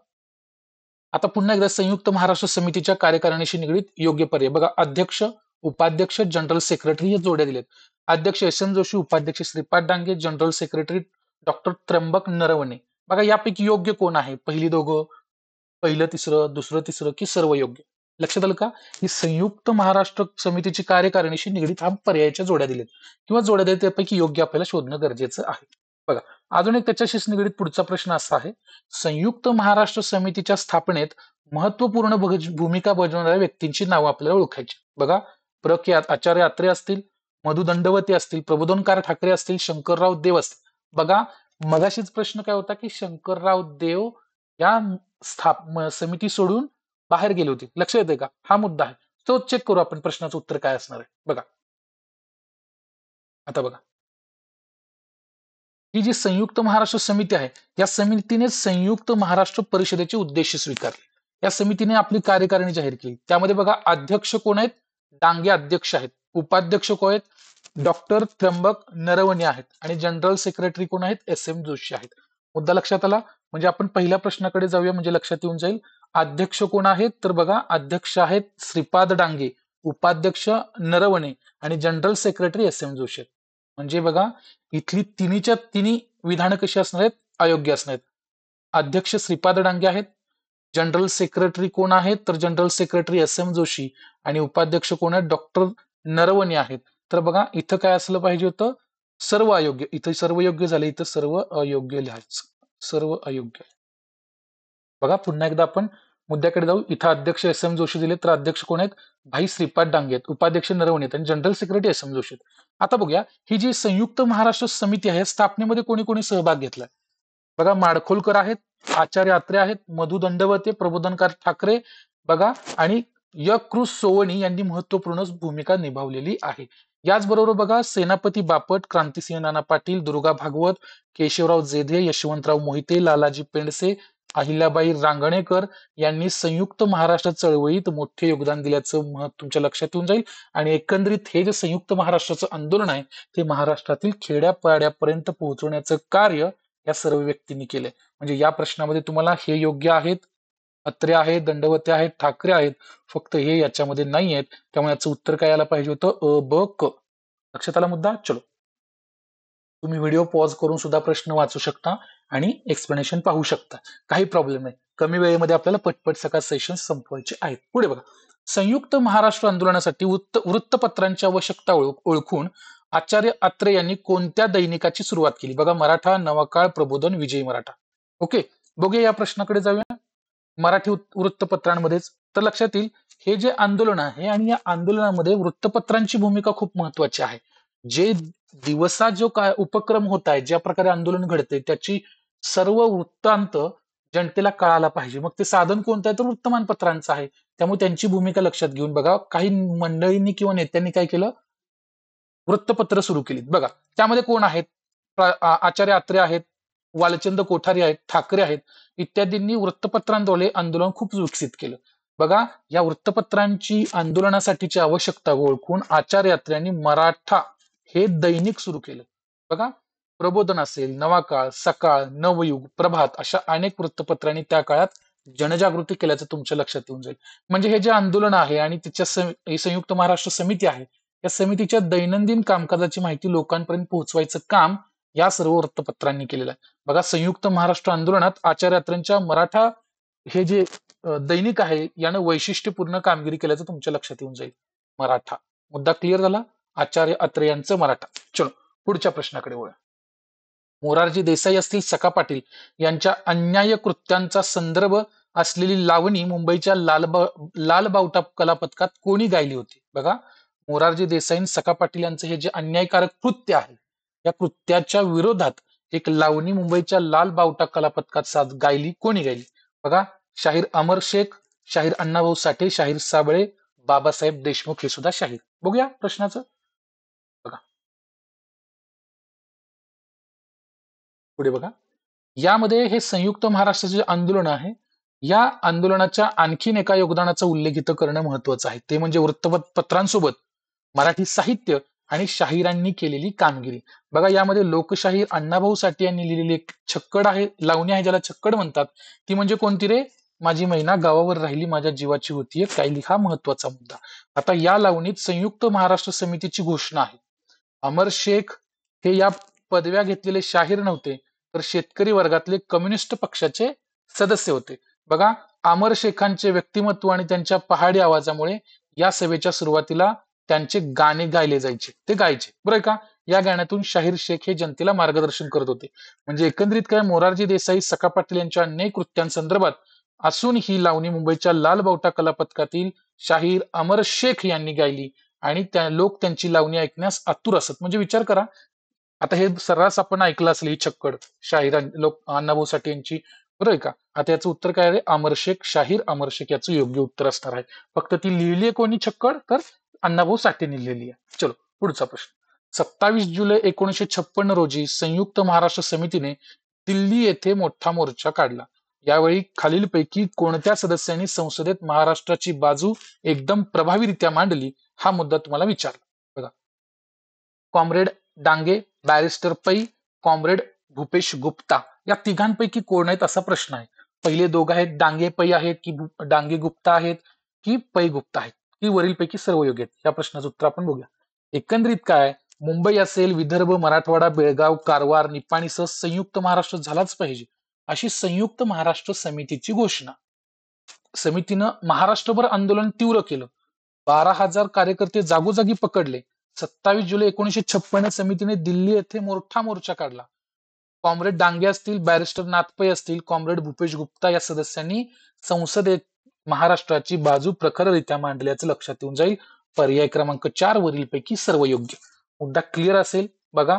आता पुन्हा एकदा संयुक्त महाराष्ट्र समितीच्या कार्यकारिणीशी निगडीत योग्य पर्याय बघा. अध्यक्ष, उपाध्यक्ष, जनरल सेक्रेटरी हे जोड्या दिलेत. अध्यक्ष एस एन जोशी, उपाध्यक्ष Shripad Dange, general secretary doctor Trimbak Naravane. बघा, यापैकी योग्य कोण आहे? पहिली दोघं, पहिलं तिसरं, दुसरं तिसरं, की सर्व योग्य? लक्षात आलं का? ही संयुक्त महाराष्ट्र समितीची कार्यकारिणीशी निगडीत हा पर्यायाच्या जोड्या दिलेत किंवा जोड्या दिलेत, त्यापैकी योग्य आपल्याला शोधणं गरजेचं आहे. बघा, अजून एक त्याच्याशीच निगडीत पुढचा प्रश्न असा आहे, संयुक्त महाराष्ट्र समितीच्या स्थापनेत महत्वपूर्ण भूमिका बजावणाऱ्या व्यक्तींची नावं आपल्याला ओळखायची. बघा, आचार्य अत्रे असतील, मधु दंडवते असतील, प्रबोधनकार ठाकरे असतील, शंकरराव देव असतील. बघा, मगाशीच प्रश्न काय होता की शंकरराव देव या समिती सोडून बाहेर गेले होते. लक्ष येते का? हा मुद्दा आहे. तो चेक करू आपण, प्रश्नाचं उत्तर काय असणार आहे. बघा, आता बघा, ही जी संयुक्त महाराष्ट्र समिती आहे, या समितीने संयुक्त महाराष्ट्र परिषदेचे उद्देश स्वीकारले. या समितीने आपली कार्यकारिणी जाहीर केली. त्यामध्ये बघा, अध्यक्ष कोण आहेत? डांगे अध्यक्ष आहेत. उपाध्यक्ष कोण आहेत? डॉक्टर त्र्यंबक नरवणे आहेत. आणि जनरल सेक्रेटरी कोण आहेत? एस एम जोशी आहेत. मुद्दा लक्षात आला. म्हणजे आपण पहिल्या प्रश्नाकडे जाऊया, म्हणजे लक्षात येऊन जाईल. अध्यक्ष कोण आहेत? तर बघा, अध्यक्ष आहेत श्रीपाद डांगे, उपाध्यक्ष नरवणे आणि general secretary S M Joshi आहेत. म्हणजे बघा, इथली तिन्हीच्या तिन्ही विधानं कशी असणार आहेत? अयोग्य असणार आहेत. अध्यक्ष श्रीपाद डांगे आहेत, जनरल सेक्रेटरी कोण आहेत? तर general secretary S M Joshi आणि उपाध्यक्ष कोण आहेत? डॉक्टर नरवणे आहेत. तर बघा, इथं काय असलं पाहिजे होतं? सर्व अयोग्य. इथं सर्व योग्य झाले, इथं सर्व अयोग्य लिहायचं. सर्व अयोग्य. बघा, पुन्हा एकदा आपण मुद्द्याकडे जाऊ. इथं अध्यक्ष एस एम जोशी दिले, तर अध्यक्ष कोण आहेत? भाई श्रीपाद डांगे आहेत, उपाध्यक्ष नरवणे आहेत आणि general secretary S M Joshi आहेत. आता बघूया, ही जी संयुक्त महाराष्ट्र समिती आहे, स्थापनेमध्ये कोणी कोणी सहभाग घेतलाय? बघा, माडखोलकर आहेत, आचार्य अत्रे आहेत, मधु दंडवते, प्रबोधनकार ठाकरे बघा आणि य कृ सोवणी यांनी महत्वपूर्ण भूमिका निभावलेली आहे. याचबरोबर बघा, सेनापती बापट, क्रांतिसिंह नाना पाटील, दुर्गा भागवत, केशवराव जेधे, यशवंतराव मोहिते, लालाजी पेंडसे, अहिल्याबाई रांगणेकर यांनी संयुक्त महाराष्ट्र चळवळीत मोठे योगदान दिल्याचं तुमच्या लक्षात येऊन जाईल. आणि एकंदरीत हे जे संयुक्त महाराष्ट्राचं आंदोलन आहे, ते महाराष्ट्रातील खेड्यापाड्यापर्यंत पोहोचवण्याचं कार्य या सर्व व्यक्तींनी केलंय. म्हणजे या प्रश्नामध्ये तुम्हाला हे योग्य आहेत, अत्रे आहेत, दंडवते आहेत, ठाकरे आहेत, फक्त हे याच्यामध्ये नाही आहेत. त्यामुळे याचं उत्तर काय यायला पाहिजे होतं? अ, ब, क. लक्षात आला मुद्दा? चलो, तुम्ही व्हिडिओ पॉज करून सुद्धा प्रश्न वाचू शकता आणि एक्सप्लेनेशन पाहू शकता. काही प्रॉब्लेम नाही. कमी वेळेमध्ये आपल्याला पटपट सकाळ सेशन संपवायचे आहेत. पुढे बघा, संयुक्त महाराष्ट्र आंदोलनासाठी वृत्तपत्रांची आवश्यकता ओळखून आचार्य अत्रे यांनी कोणत्या दैनिकाची सुरुवात केली? बघा, मराठा, नवाकाळ, प्रबोधन, विजयी मराठा. ओके, बघूया या प्रश्नाकडे जाऊया. मराठी वृत्तपत्रांमध्येच. तर लक्षात येईल, हे जे आंदोलन आहे आणि या आंदोलनामध्ये वृत्तपत्रांची भूमिका खूप महत्वाची आहे. जे दिवसा जो काय उपक्रम होत आहे, ज्या प्रकारे आंदोलन घडते, त्याची सर्व वृत्तांत जनतेला कळाला पाहिजे. मग ते साधन कोणतं आहे तर वृत्तमानपत्रांचं आहे. त्यामुळे त्यांची भूमिका लक्षात घेऊन बघा काही मंडळींनी किंवा नेत्यांनी काय केलं, वृत्तपत्र सुरू केली. बघा त्यामध्ये कोण आहेत, आचार्य अत्रे आहेत, वालचंद कोठारी आहेत, ठाकरे आहेत, इत्यादींनी वृत्तपत्रांद्वारे आंदोलन खूप विकसित केलं. बघा या वृत्तपत्रांची आंदोलनासाठीची आवश्यकता ओळखून आचार्य अत्र्यांनी मराठा हे दैनिक सुरू केलं. बघा प्रबोधन असेल, नवाकाळ, सकाळ, नवयुग, प्रभात अशा अनेक वृत्तपत्रांनी त्या काळात जनजागृती केल्याचं तुमच्या लक्षात येऊन जाईल. म्हणजे हे जे आंदोलन आहे आणि त्याच्या संयुक्त महाराष्ट्र समिती आहे, या समितीच्या दैनंदिन कामकाजाची माहिती लोकांपर्यंत पोहोचवायचं काम या सर्व वृत्तपत्रांनी केलेलं आहे. बघा संयुक्त महाराष्ट्र आंदोलनात आचार्य अत्रेंच्या मराठा हे जे दैनिक आहे यानं वैशिष्ट्यपूर्ण कामगिरी केल्याचं तुमच्या लक्षात येऊन जाईल. मराठा मुद्दा क्लिअर झाला. आचार्य अत्रे यांचं मराठा. चलो पुढच्या प्रश्नाकडे वळूया. मोरारजी देसाई असतील, सखा पाटील यांच्या अन्याय कृत्यांचा संदर्भ असलेली लावणी मुंबईच्या लालबावटा कलापथकात कोणी गायली होती? बघा मोरारजी देसाई आणि सखा पाटील यांचं हे जे अन्यायकारक कृत्य आहे, या कृत्याच्या विरोधात एक लावणी मुंबईच्या लालबावटा कलापथकात गायली. कोणी गायली? बघा शाहीर अमर शेख, शाहीर अण्णाभाऊ साठे, शाहीर साबळे, बाबासाहेब देशमुख हे सुद्धा शाहीर. बघूया प्रश्नाचं. बघा पुढे बघा, यामध्ये हे संयुक्त महाराष्ट्राचे आंदोलन आहे, या आंदोलनाच्या आणखीन एका योगदानाचा उल्लेख इथं करणं महत्वाचं आहे. ते म्हणजे वृत्तपत्रांसोबत मराठी साहित्य आणि शाहिरांनी केलेली कामगिरी. बघा यामध्ये लोकशाहीर अण्णाभाऊ साठे यांनी लिहिलेली एक छक्कड आहे, लावणी आहे ज्याला छक्कड म्हणतात. ती म्हणजे कोणती रे? माझी मैना गावावर राहिली माझ्या जीवाची होतीये कायली, हा महत्वाचा मुद्दा. आता या लावणीत संयुक्त महाराष्ट्र समितीची घोषणा आहे. अमर शेख हे या पदव्या घेतलेले शाहीर नव्हते, तर शेतकरी वर्गातले कम्युनिस्ट पक्षाचे सदस्य होते. बघा अमर शेखांचे व्यक्तिमत्व आणि त्यांच्या पहाडी आवाजामुळे या सभेच्या सुरुवातीला त्यांचे गाणे गायले जायचे, ते गायचे बरं का. या गाण्यातून शाहीर शेख हे जनतेला मार्गदर्शन करत होते. म्हणजे एकंदरीत काय, मोरारजी देसाई, सखा पाटील यांच्या अनेक कृत्यांसंदर्भात असून ही लावणी मुंबईच्या लालबावटा कलापथकातील शाहीर अमर शेख यांनी गायली आणि लोक त्यांची लावणी ऐकण्यास आतुर असत. म्हणजे विचार करा, आता हे सर्रास आपण ऐकलं असेल ही छक्कड शाहीर लोक अण्णाभाऊ साठे यांची, बरोबर का. आता याचं उत्तर काय आहे? अमर शेख, शाहीर अमर शेख याचं योग्य उत्तर असणार आहे. फक्त ती लिहिली आहे कोणी छक्कड? तर अण्णाभाऊ साठेंनी लिहिली आहे. चलो पुढचा प्रश्न. 27 जुलै 1956 रोजी संयुक्त महाराष्ट्र समितीने दिल्ली येथे मोठा मोर्चा काढला. यावेळी खालीलपैकी कोणत्या सदस्यांनी संसदेत महाराष्ट्राची बाजू एकदम प्रभावीरित्या मांडली? हा मुद्दा तुम्हाला विचारला. बघा कॉम्रेड डांगे, बॅरिस्टर पै, कॉम्रेड भूपेश गुप्ता या तिघांपैकी कोण आहेत असा प्रश्न आहे. पहिले दोघं आहेत डांगे पै आहेत की डांगे गुप्ता आहेत की पै गुप्ता आहेत की वरीलपैकी सर्व योग्य आहेत? या प्रश्नाचं उत्तर आपण बघूया. एकंदरीत काय, मुंबई असेल, विदर्भ, मराठवाडा, बेळगाव, कारवार, निपाणीसह संयुक्त महाराष्ट्र झालाच पाहिजे अशी संयुक्त महाराष्ट्र समितीची घोषणा. समितीनं महाराष्ट्रभर आंदोलन तीव्र केलं. 12,000 कार्यकर्ते जागोजागी पकडले. 27 जुलै 1956 समितीने दिल्ली येथे मोठा मोर्चा काढला. कॉम्रेड डांगे असतील, बॅरिस्टर नाथपै असतील, कॉम्रेड भूपेश गुप्ता या सदस्यांनी संसदेत महाराष्ट्राची बाजू प्रखररित्या मांडल्याचं लक्षात येऊन जाईल. पर्याय क्रमांक 4 वरीलपैकी सर्व योग्य. मुद्दा क्लिअर असेल. बघा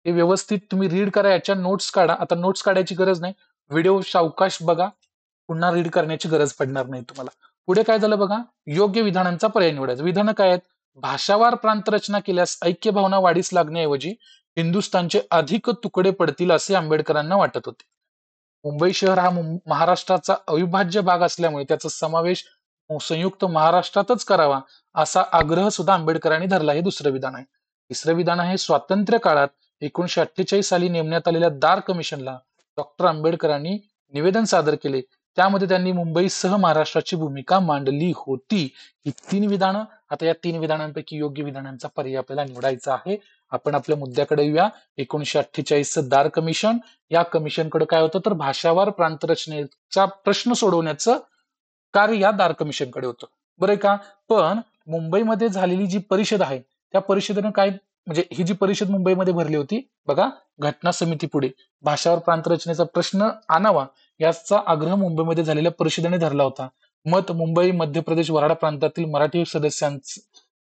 हे व्यवस्थित तुम्ही रीड करा, याच्या नोट्स काढा. आता नोट्स काढायची गरज नाही, व्हिडिओ सावकाश बघा, पुन्हा रीड करण्याची गरज पडणार नाही तुम्हाला. पुढे काय झालं बघा, योग्य विधानांचा पर्याय निवडायचा. विधानं काय आहेत? भाषावार प्रांत रचना केल्यास ऐक्य भावना वाढीस लागण्याऐवजी हिंदुस्थानचे अधिक तुकडे पडतील असे आंबेडकरांना वाटत होते. मुंबई शहर हा महाराष्ट्राचा अविभाज्य भाग असल्यामुळे त्याचा समावेश संयुक्त महाराष्ट्रातच करावा असा आग्रह सुद्धा आंबेडकरांनी धरला. हे दुसरं विधान आहे. तिसरं विधान आहे, स्वातंत्र्य काळात 1948 साली नेमण्यात आलेल्या दार कमिशनला डॉक्टर आंबेडकरांनी निवेदन सादर केले. त्यामध्ये त्यांनी मुंबईसह महाराष्ट्राची भूमिका मांडली होती. ही 3 विधानं. आता या 3 विधानांपैकी योग्य विधानांचा पर्याय आपल्याला निवडायचा आहे. आपण आपल्या मुद्द्याकडे येऊया. 1948 दार कमिशन, या कमिशनकडे काय होतं तर भाषावार प्रांत रचनेचा प्रश्न सोडवण्याचं कार्य या दार कमिशनकडे होतं, बरं का. पण मुंबईमध्ये झालेली जी परिषद आहे त्या परिषदेनं काय, म्हणजे ही जी परिषद मुंबईमध्ये भरली होती बघा, घटना समिती पुढे भाषावार प्रांत रचनेचा प्रश्न आणावा याचा आग्रह मुंबईमध्ये झालेल्या परिषदेने धरला होता. मत मुंबई, मध्य प्रदेश, वऱ्हाड प्रांतातील मराठी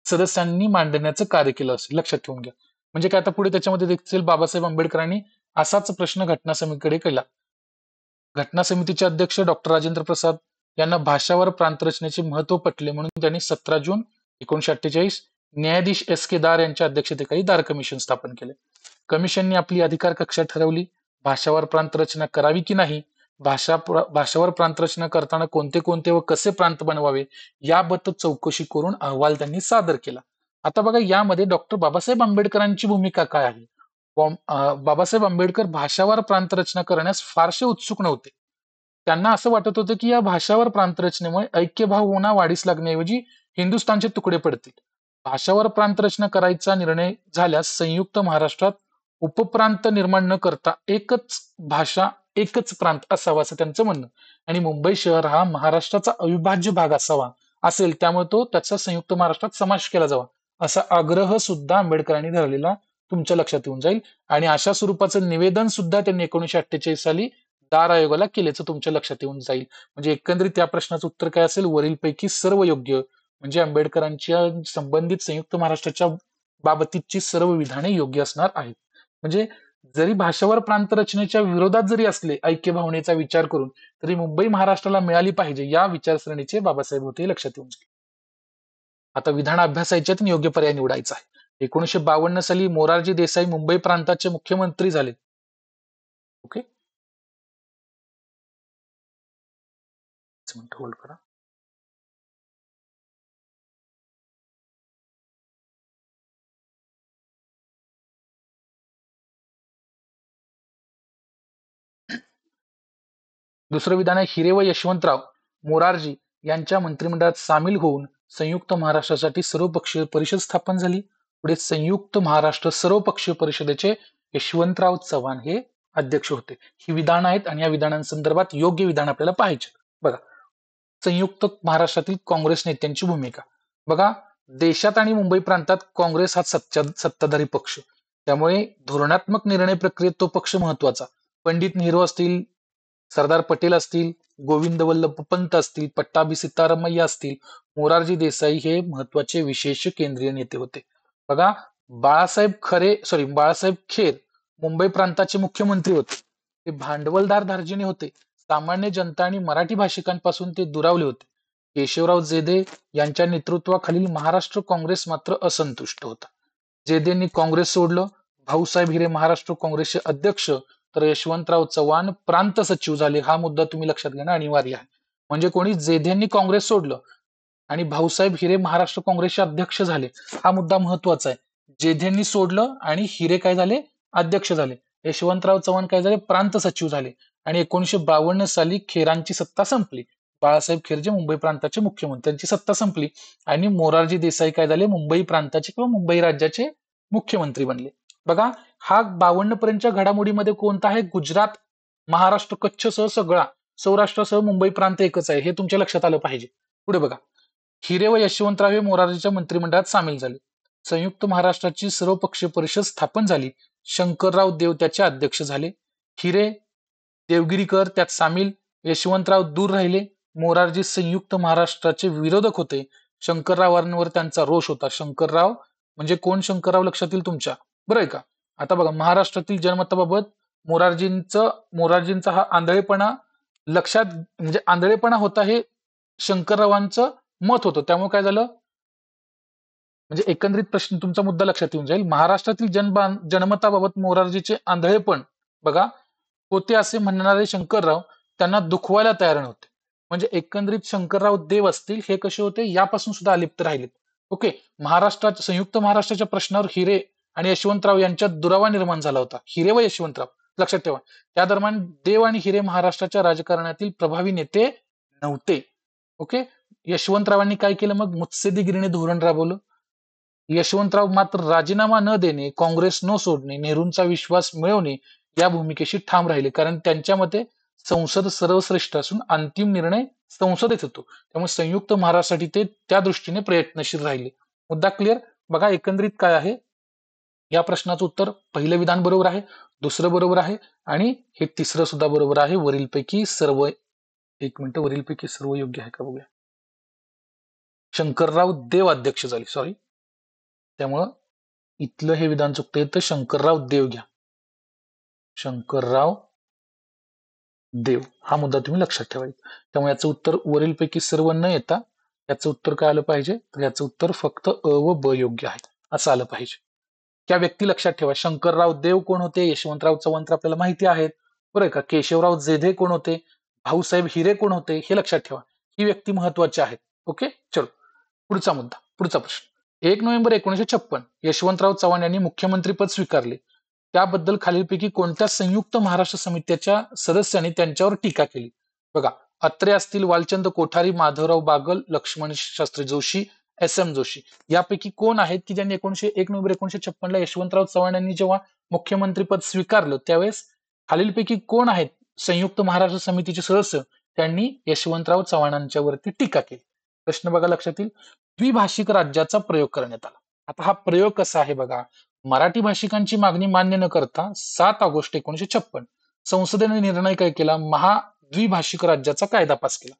सदस्यांनी मांडण्याचं कार्य केलं असेल, लक्षात ठेवून घ्या. म्हणजे काय, आता पुढे त्याच्यामध्ये देखील बाबासाहेब आंबेडकरांनी असाच प्रश्न घटना समितीकडे केला. घटना समितीचे अध्यक्ष डॉक्टर राजेंद्र प्रसाद यांना भाषावर प्रांतरचनेचे महत्व पटले म्हणून त्यांनी 17 जून 1948 न्यायाधीश एस के दार यांच्या अध्यक्षतेखाली दार कमिशन स्थापन केले. कमिशनने आपली अधिकार कक्षा ठरवली, भाषावर प्रांतरचना करावी की नाही, भाषावर प्रांतरचना करताना कोणते कोणते व कसे प्रांत बनवावे याबद्दल चौकशी करून अहवाल त्यांनी सादर केला. आता बघा यामध्ये डॉक्टर बाबासाहेब आंबेडकरांची भूमिका काय आहे. बाबासाहेब आंबेडकर भाषावर प्रांतरचना करण्यास फारसे उत्सुक नव्हते. त्यांना असं वाटत होतं की या भाषावर प्रांतरचनेमुळे ऐक्यभाव होणा वाढीस लागण्याऐवजी हिंदुस्थानचे तुकडे पडतील. भाषावर प्रांतरचना करायचा निर्णय झाल्यास संयुक्त महाराष्ट्रात उपप्रांत निर्माण न करता एकच भाषा एकच प्रांत असावा असं त्यांचं म्हणणं. आणि मुंबई शहर हा महाराष्ट्राचा अविभाज्य भाग असेल त्यामुळे त्याचा संयुक्त महाराष्ट्रात समावेश केला जावा असा आग्रह सुद्धा आंबेडकरांनी धरलेला तुमच्या लक्षात येऊन जाईल. आणि अशा स्वरूपाचं निवेदन सुद्धा त्यांनी 1948 साली दार आयोगाला केल्याचं तुमच्या लक्षात येऊन जाईल. म्हणजे एकंदरीत या प्रश्नाचं उत्तर काय असेल, वरीलपैकी सर्व योग्य. म्हणजे आंबेडकरांच्या संबंधित संयुक्त महाराष्ट्राच्या बाबतीतची सर्व विधाने योग्य असणार आहेत. म्हणजे जरी भाषावर प्रांतरचनेच्या विरोधात जरी असले ऐक्य भावनेचा विचार करून, तरी मुंबई महाराष्ट्राला मिळाली पाहिजे या विचारसरणीचे बाबासाहेब होते, लक्षात येऊन जाईल. आता विधान अभ्यासायच्यात योग्य पर्याय निवडायचा आहे. 1952 साली मोरारजी देसाई मुंबई प्रांताचे मुख्यमंत्री झाले. ओके, होल्ड करा. दुसरं विधान आहे, हिरे व यशवंतराव मोरारजी यांच्या मंत्रिमंडळात सामील होऊन संयुक्त महाराष्ट्रासाठी सर्वपक्षीय परिषद स्थापन झाली. पुढे संयुक्त महाराष्ट्र सर्वपक्षीय परिषदेचे यशवंतराव चव्हाण हे अध्यक्ष होते. ही विधान आहेत आणि या विधानांसंदर्भात योग्य विधान आपल्याला पाहायचे. बघा, संयुक्त महाराष्ट्रातील काँग्रेस नेत्यांची भूमिका. बघा, देशात आणि मुंबई प्रांतात काँग्रेस हा सत्ताधारी पक्ष, त्यामुळे धोरणात्मक निर्णय प्रक्रियेत तो पक्ष महत्वाचा. पंडित नेहरू असतील, सरदार पटेल असतील, गोविंद वल्लभ पंत असतील, पट्टाभी सीतारामय्या असतील, मोरारजी देसाई हे महत्वाचे विशेष केंद्रीय नेते होते. बघा, बाळासाहेब खेर मुंबई प्रांताचे मुख्यमंत्री होते. ते भांडवलदार धार्जिणे होते. सामान्य जनता आणि मराठी भाषिकांपासून ते दुरावले होते. केशवराव जेधे यांच्या नेतृत्वाखालील महाराष्ट्र काँग्रेस मात्र असंतुष्ट होता. जेधेंनी काँग्रेस सोडलं. भाऊसाहेब हिरे महाराष्ट्र काँग्रेसचे अध्यक्ष तर यशवंतराव चव्हाण प्रांत सचिव झाले. हा मुद्दा तुम्ही लक्षात घेणं अनिवार्य आहे. म्हणजे कोणी जेधेंनी काँग्रेस सोडलं आणि भाऊसाहेब हिरे महाराष्ट्र काँग्रेसचे अध्यक्ष झाले, हा मुद्दा महत्वाचा आहे. जेधेंनी सोडलं आणि हिरे काय झाले, अध्यक्ष झाले. यशवंतराव चव्हाण काय झाले, प्रांत सचिव झाले. आणि 1952 साली खेरांची सत्ता संपली. बाळासाहेब खेर जे मुंबई प्रांताचे मुख्यमंत्री, त्यांची सत्ता संपली आणि मोरारजी देसाई काय झाले, मुंबई प्रांताचे किंवा मुंबई राज्याचे मुख्यमंत्री बनले. बघा, हा 52 पर्यंतच्या घडामोडीमध्ये कोणता आहे, गुजरात, महाराष्ट्र, कच्छसह सगळा, सौराष्ट्रासह मुंबई प्रांत एकच आहे, हे तुमच्या लक्षात आलं पाहिजे. पुढे बघा, हिरे व यशवंतराव हे मोरारजीच्या मंत्रिमंडळात सामील झाले. संयुक्त महाराष्ट्राची सर्वपक्षीय परिषद स्थापन झाली. शंकरराव देव त्याचे अध्यक्ष झाले. हिरे, देवगिरीकर त्यात सामील. यशवंतराव दूर राहिले. मोरारजी संयुक्त महाराष्ट्राचे विरोधक होते. शंकररावांवर त्यांचा रोष होता. शंकरराव म्हणजे कोण, शंकरराव लक्षात येईल तुमच्या, बरं आहे का. आता बघा, महाराष्ट्रातील जनमताबाबत मोरारजींचा हा आंधळेपणा म्हणजे आंधळेपणा होता, हे शंकररावांचं मत होतं. त्यामुळे काय झालं, म्हणजे एकंदरीत प्रश्न तुमचा मुद्दा लक्षात येऊन जाईल. महाराष्ट्रातील जनमताबाबत मोरारजीचे आंधळेपण बघा होते असे म्हणणारे शंकरराव त्यांना दुखवायला तयार नव्हते. म्हणजे एकंदरीत शंकरराव देव असतील, हे कसे होते, यापासून सुद्धा अलिप्त राहिलेत. ओके, संयुक्त महाराष्ट्राच्या प्रश्नावर हिरे आणि यशवंतराव यांच्यात दुरावा निर्माण झाला होता. हिरे व यशवंतराव लक्षात ठेवा. त्या दरम्यान देव आणि हिरे महाराष्ट्राच्या राजकारणातील प्रभावी नेते नव्हते. ओके, यशवंतरावांनी काय केलं, मग मुत्सद्देगिरीने धोरण राबवलं. यशवंतराव मात्र राजीनामा न देणे, काँग्रेस न सोडणे, नेहरूंचा विश्वास मिळवणे या भूमिकेशी ठाम राहिले. कारण त्यांच्या मते संसद सर्वश्रेष्ठ असून अंतिम निर्णय संसदेत होतो. त्यामुळे संयुक्त महाराष्ट्रासाठी ते त्या दृष्टीने प्रयत्नशील राहिले. मुद्दा क्लिअर. बघा, एकंदरीत काय आहे, या प्रश्नाचं उत्तर पहिलं विधान बरोबर आहे, दुसरं बरोबर आहे आणि हे तिसरं सुद्धा बरोबर आहे. वरीलपैकी सर्व योग्य आहे का बघूया. शंकरराव देव अध्यक्ष झाले, सॉरी, त्यामुळं इथलं हे विधान चुकतंय, तर शंकरराव देव घ्या. शंकरराव देव, हा मुद्दा तुम्ही लक्षात ठेवायचा. त्यामुळे याचं उत्तर वरीलपैकी सर्व न येता याचं उत्तर काय आलं पाहिजे, तर याचं उत्तर फक्त अ व ब योग्य आहे असं आलं पाहिजे. त्या व्यक्ती लक्षात ठेवा. शंकरराव देव कोण होते? यशवंतराव चव्हाण तर आपल्याला माहिती आहेत, बरं का. केशवराव जेधे कोण होते? भाऊसाहेब हिरे कोण होते? हे लक्षात ठेवा. ही व्यक्ती महत्वाची आहेत. ओके, चलो पुढचा मुद्दा, पुढचा प्रश्न. 1 नोव्हेंबर 1956 यशवंतराव चव्हाण यांनी मुख्यमंत्रीपद स्वीकारले. त्याबद्दल खालीलपैकी कोणत्या संयुक्त महाराष्ट्र समितीच्या सदस्यांनी त्यांच्यावर टीका केली? बघा, अत्रे असतील, वालचंद कोठारी, माधवराव बागल, लक्ष्मण शास्त्री जोशी, एस एम जोशी, यापैकी कोण आहेत की ज्यांनी 1 नोव्हेंबर 1956 ला यशवंतराव चव्हाण यांनी जेव्हा मुख्यमंत्रीपद स्वीकारलं त्यावेळेस खालीलपैकी कोण आहेत संयुक्त महाराष्ट्र समितीचे सदस्य त्यांनी यशवंतराव चव्हाणांच्यावरती टीका केली? प्रश्न बघा लक्षात येईल. द्विभाषिक राज्याचा प्रयोग करण्यात आला. आता हा प्रयोग कसा आहे बघा. मराठी भाषिकांची मागणी मान्य न करता 7 ऑगस्ट 1956 संसदेने निर्णय काय केला? द्विभाषिक राज्याचा कायदा पास केला.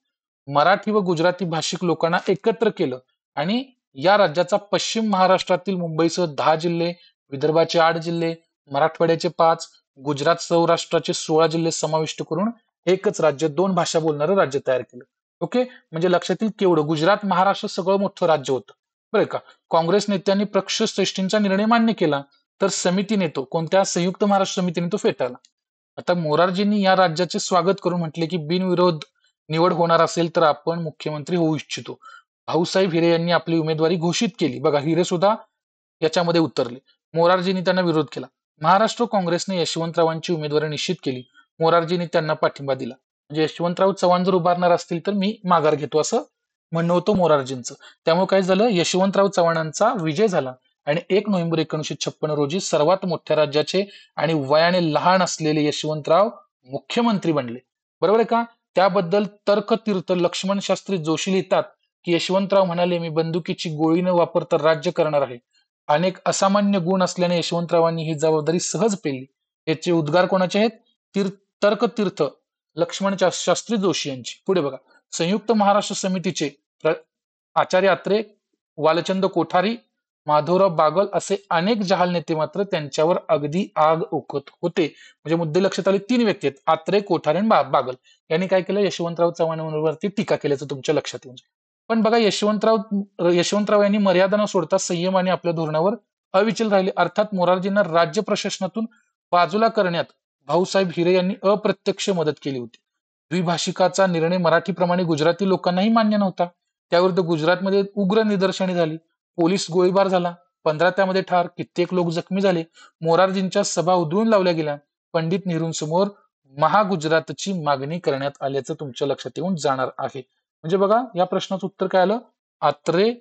मराठी व गुजराती भाषिक लोकांना एकत्र केलं आणि या राज्याचा पश्चिम महाराष्ट्रातील मुंबईसह 10 जिल्हे, विदर्भाचे 8 जिल्हे, मराठवाड्याचे 5, गुजरात सौराष्ट्राचे 16 जिल्हे समाविष्ट करून एकच राज्य, 2 भाषा बोलणारं राज्य तयार केलं. ओके, म्हणजे लक्षात येईल केवढं गुजरात महाराष्ट्र सगळं मोठं राज्य होतं, बरं का. काँग्रेस नेत्यांनी पक्षश्रेष्ठींचा निर्णय मान्य केला, तर समितीने तो, कोणत्या संयुक्त महाराष्ट्र समितीने तो फेटाळला. आता मोरारजींनी या राज्याचे स्वागत करून म्हटले की बिनविरोध निवड होणार असेल तर आपण मुख्यमंत्री होऊ इच्छितो. भाऊसाहेब हिरे यांनी आपली उमेदवारी घोषित केली. बघा, हिरे सुद्धा याच्यामध्ये उतरले. मोरारजींनी त्यांना विरोध केला. महाराष्ट्र काँग्रेसने यशवंतरावांची उमेदवारी निश्चित केली. मोरारजींनी त्यांना पाठिंबा दिला. म्हणजे यशवंतराव चव्हाण जर उभारणार असतील तर मी माघार घेतो असं म्हणणं होतं मोरारजींचं. त्यामुळे काय झालं, यशवंतराव चव्हाणांचा विजय झाला आणि 1 नोव्हेंबर 1956 रोजी सर्वात मोठ्या राज्याचे आणि वयाने लहान असलेले यशवंतराव मुख्यमंत्री बनले. बरोबर आहे का? त्याबद्दल तर्कतीर्थ लक्ष्मण शास्त्री जोशी लिहितात की यशवंतराव म्हणाले, मी बंदुकीची गोळी न वापरता राज्य करणार आहे. अनेक असामान्य गुण असल्याने यशवंतरावांनी ही जबाबदारी सहज पेलली. याचे उद्गार कोणाचे आहेत? तर्कतीर्थ लक्ष्मण शास्त्री जोशी यांची. पुढे बघा, संयुक्त महाराष्ट्र समितीचे आचार्य अत्रे, वालचंद कोठारी, माधवराव बागल असे अनेक जहाल नेते मात्र त्यांच्यावर अगदी आग ओकत होते. म्हणजे मुद्दे लक्षात आले. 3 व्यक्ती आहेत, अत्रे, कोठारी आणि बागल. यांनी काय केलं? यशवंतराव चव्हाणांवरती टीका केल्याचं तुमच्या लक्षात येऊन. पण बघा, यशवंतराव यांनी मर्यादा न सोडता संयम आणि आपल्या धोरणावर अविचल राहिले. अर्थात मोरारजींना राज्य प्रशासनातून बाजूला करण्यात भाऊसाहेब हिरे यांनी अप्रत्यक्ष मदत केली होती. द्विभाषिकाचा निर्णय मराठीप्रमाणे गुजराती लोकांनाही मान्य नव्हता. त्याविरुद्ध गुजरातमध्ये उग्र निदर्शने झाली. पोलीस गोळीबार झाला. 15 त्यामध्ये ठार, कित्येक लोक जखमी झाले. मोरारजींच्या सभा उधळून लावल्या गेल्या. पंडित नेहरूंसमोर महागुजरातची मागणी करण्यात आल्याचं तुमच्या लक्षात येऊन जाणार आहे. म्हणजे बघा, या प्रश्नाचं उत्तर काय आलं? अत्रे,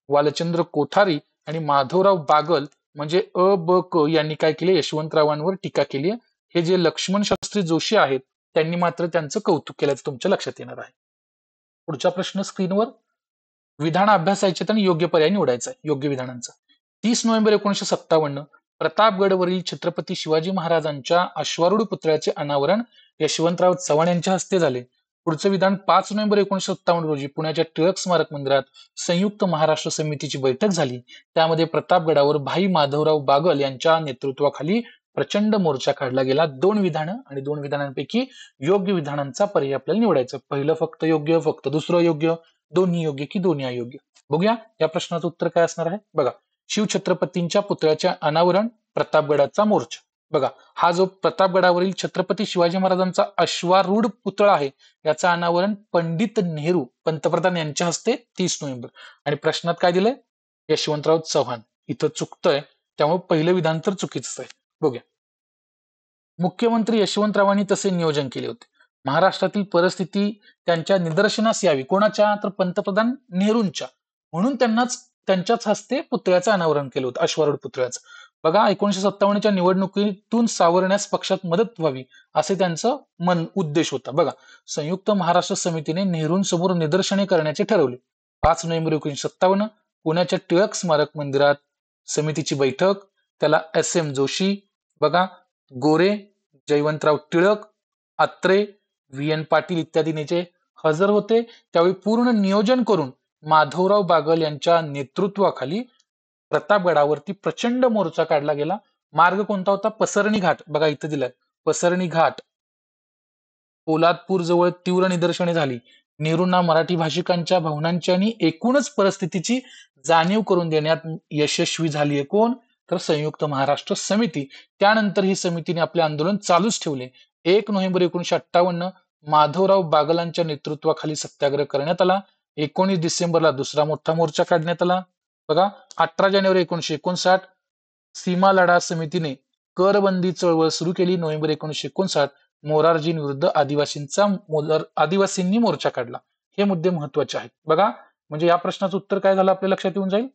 वालचंद्र कोठारी आणि माधवराव बागल म्हणजे अ ब क यांनी काय केले? यशवंतरावांवर टीका केली. हे जे लक्ष्मण शास्त्री जोशी आहेत त्यांनी मात्र त्यांचं कौतुक केल्याचं तुमच्या लक्षात येणार आहे. पुढचा प्रश्न स्क्रीनवर. विधान अभ्यासायचे आणि योग्य पर्याय निवडायचा आहे, योग्य विधानांचा. 30 नोव्हेंबर 1957 प्रतापगडवरील छत्रपती शिवाजी महाराजांच्या अश्वारूढ पुतळ्याचे अनावरण यशवंतराव चव्हाण यांच्या हस्ते झाले. पुढचं विधान 5 नोव्हेंबर 1957 रोजी पुण्याच्या टिळक स्मारक मंदिरात संयुक्त महाराष्ट्र समितीची बैठक झाली. त्यामध्ये प्रतापगडावर भाई माधवराव बागल यांच्या नेतृत्वाखाली प्रचंड मोर्चा काढला गेला. 2 विधानं आणि 2 विधानांपैकी योग्य विधानांचा पर्याय आपल्याला निवडायचा. पहिलं फक्त योग्य, फक्त दुसरं योग्य, दोन्ही योग्य की दोन्ही अयोग्य. बघूया या प्रश्नाचं उत्तर काय असणार आहे. बघा, शिवछत्रपतींच्या पुतळ्याचे अनावरण, प्रतापगडाचा मोर्चा. बघा, हा जो प्रतापगडावरील छत्रपती शिवाजी महाराजांचा अश्वारूढ पुतळा आहे याचं अनावरण पंडित नेहरू पंतप्रधान यांच्या हस्ते 30 नोव्हेंबर. आणि प्रश्नात काय दिलंय? यशवंतराव चव्हाण. इथं चुकतंय, त्यामुळे पहिलं विधान तर चुकीचं आहे. बघूया. मुख्यमंत्री यशवंतरावांनी तसे नियोजन केले होते. महाराष्ट्रातील परिस्थिती त्यांच्या निदर्शनास यावी. कोणाच्या? तर पंतप्रधान नेहरूंच्या. म्हणून त्यांच्याच हस्ते पुतळ्याचं अनावरण केलं होतं, अश्वारूढ पुतळ्याचं. बघा, 1957च्या निवडणुकीतून सावरण्यास पक्षात मदत व्हावी असे त्यांचं उद्देश होता. बघा, संयुक्त महाराष्ट्र समितीने नेहरूंसमोर निदर्शने करण्याचे ठरवले. 5 नोव्हेंबर 1957 पुण्याच्या टिळक स्मारक मंदिरात समितीची बैठक. त्याला एस एम जोशी, बघा, गोरे, जयवंतराव टिळक, अत्रे, व्ही एन पाटील इत्यादी नेते हजर होते. त्यावेळी पूर्ण नियोजन करून माधवराव बागल यांच्या नेतृत्वाखाली प्रतापगडावरती प्रचंड मोर्चा काढला गेला. मार्ग कोणता होता? पसरणी घाट. बघा इथं दिलाय, पसरणी घाट, पोलादपूर जवळ तीव्र निदर्शने झाली. नेहरूंना मराठी भाषिकांच्या भावनांची आणि एकूणच परिस्थितीची जाणीव करून देण्यात यशस्वी झाली आहे. कोण? तर संयुक्त महाराष्ट्र समिती. त्यानंतर ही समितीने आपले आंदोलन चालूच ठेवले. 1 नोव्हेंबर 1958 माधवराव बागलांच्या नेतृत्वाखाली सत्याग्रह करण्यात आला. 19 डिसेंबरला दुसरा मोठा मोर्चा काढण्यात आला. बघा, 18 जानेवारी 1959 सीमा लढा समितीने करबंदी चळवळ सुरू केली. नोव्हेंबर 1959 मोरारजींविरुद्ध आदिवासींनी मोर्चा काढला. हे मुद्दे महत्वाचे आहेत. बघा, म्हणजे या प्रश्नाचं उत्तर काय झालं आपल्या लक्षात येऊन जाईल.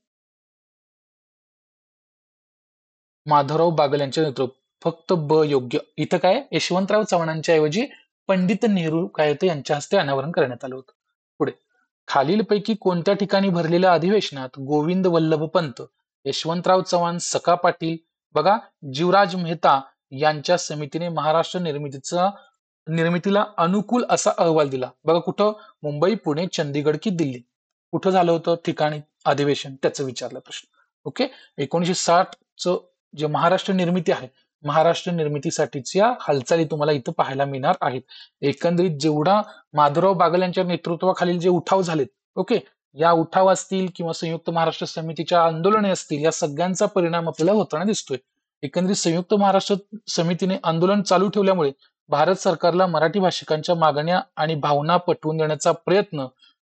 माधवराव बागल यांचे नेतृत्व. फक्त ब योग्य. इथं काय यशवंतराव चव्हाणांच्या ऐवजी पंडित नेहरू काय होते यांच्या हस्ते अनावरण करण्यात आलं होतं. पुढे, खालीलपैकी कोणत्या ठिकाणी भरलेल्या अधिवेशनात गोविंद वल्लभ पंत, यशवंतराव चव्हाण, सखा पाटील, बघा, जीवराज मेहता यांच्या समितीने महाराष्ट्र निर्मितीला अनुकूल असा अहवाल दिला. बघा, कुठं? मुंबई, पुणे, चंदीगड की दिल्ली? कुठं झालं होतं ठिकाणी अधिवेशन? त्याचं विचारलं प्रश्न. ओके. 1960च जे महाराष्ट्र निर्मिती आहे, महाराष्ट्र निर्मितीसाठीच्या हालचाली तुम्हाला इथं पाहायला मिळणार आहेत. एकंदरीत जेवढा माधवराव बागल यांच्या नेतृत्वाखालील जे उठाव झालेत, ओके, या उठाव असतील किंवा संयुक्त महाराष्ट्र समितीच्या आंदोलने असतील, या सगळ्यांचा परिणाम आपल्याला होताना दिसतोय. एकंदरीत संयुक्त महाराष्ट्र समितीने आंदोलन चालू ठेवल्यामुळे भारत सरकारला मराठी भाषिकांच्या मागण्या आणि भावना पटवून देण्याचा प्रयत्न,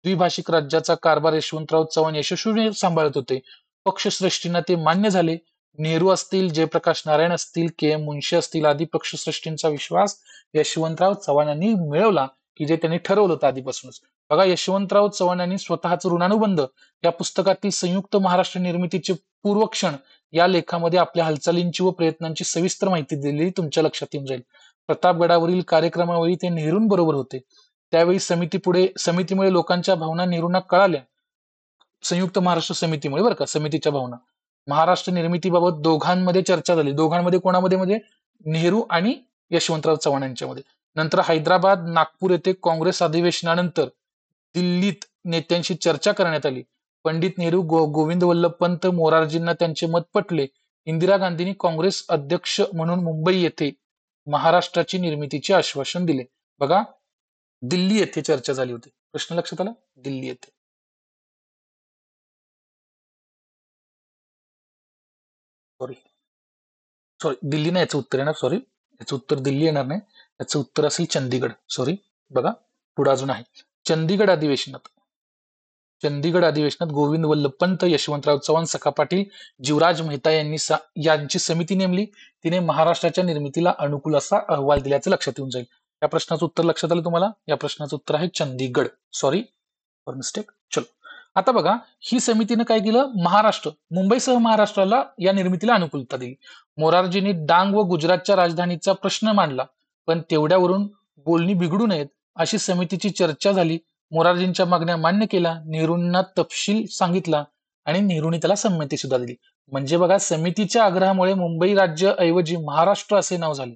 द्विभाषिक राज्याचा कारभार यशवंतराव चव्हाण यशस्वीने सांभाळत होते. पक्षश्रेष्ठींना ते मान्य झाले. नेहरू असतील, जयप्रकाश नारायण असतील, के एम मुन्शी असतील आदी पक्षश्रेष्ठींचा विश्वास यशवंतराव चव्हाण यांनी मिळवला, की जे त्यांनी ठरवलं होतं आधीपासूनच. बघा, यशवंतराव चव्हाण यांनी स्वतःच ऋणानुबंध या पुस्तकातील संयुक्त महाराष्ट्र निर्मितीचे पूर्वक्षण या लेखामध्ये आपल्या हालचालींची व प्रयत्नांची सविस्तर माहिती दिलेली तुमच्या लक्षात येऊन जाईल. प्रतापगडावरील कार्यक्रमावेळी ते नेहरूंबरोबर होते. त्यावेळी समितीमुळे लोकांच्या भावना नेहरूंना कळाल्या. संयुक्त महाराष्ट्र समितीमुळे, बरं का, समितीच्या भावना. महाराष्ट्र निर्मितीबाबत दोघांमध्ये चर्चा झाली. दोघांमध्ये कोणामध्ये? म्हणजे नेहरू आणि यशवंतराव चव्हाण यांच्यामध्ये. नंतर हैदराबाद, नागपूर येथे काँग्रेस अधिवेशनानंतर दिल्लीत नेत्यांशी चर्चा करण्यात आली. पंडित नेहरू, गोविंद वल्लभ पंत, मोरारजींना त्यांचे मत पटले. इंदिरा गांधींनी काँग्रेस अध्यक्ष म्हणून मुंबई येथे महाराष्ट्राची निर्मितीचे आश्वासन दिले. बघा, दिल्ली येथे चर्चा झाली होती. प्रश्न लक्षात आला? दिल्ली येथे. सॉरी सॉरी दिल्ली नाही याचं उत्तर येणार. सॉरी, याचं उत्तर दिल्ली येणार नाही. याचं उत्तर असेल चंदीगड. सॉरी. बघा, पुढे अजून आहे. चंदीगड अधिवेशनात गोविंद वल्लभ पंत, यशवंतराव चव्हाण, सखा पाटील, जीवराज मेहता यांची समिती नेमली. तिने महाराष्ट्राच्या निर्मितीला अनुकूल असा अहवाल दिल्याचं लक्षात येऊन जाईल. या प्रश्नाचं उत्तर लक्षात आलं तुम्हाला? या प्रश्नाचं उत्तर आहे चंदीगड. Sorry for mistake. चलो, आता बघा, ही समितीने काय केलं? मुंबईसह महाराष्ट्राला या निर्मितीला अनुकूलता दिली. मोरारजींनी डांग व गुजरातच्या राजधानीचा प्रश्न मांडला, पण तेवढ्यावरून बोलणी बिघडू नयेत अशी समितीची चर्चा झाली. मोरारजींच्या मागण्या मान्य केल्या. नेहरूंना तपशील सांगितला आणि नेहरूंनी त्याला संमती सुद्धा दिली. म्हणजे बघा, समितीच्या आग्रहामुळे मुंबई राज्य ऐवजी महाराष्ट्र असे नाव झाले.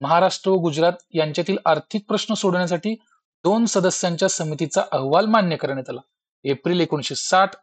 महाराष्ट्र व गुजरात यांच्यातील आर्थिक प्रश्न सोडवण्यासाठी 2 सदस्यांच्या समितीचा अहवाल मान्य करण्यात आला. एप्रिल 1960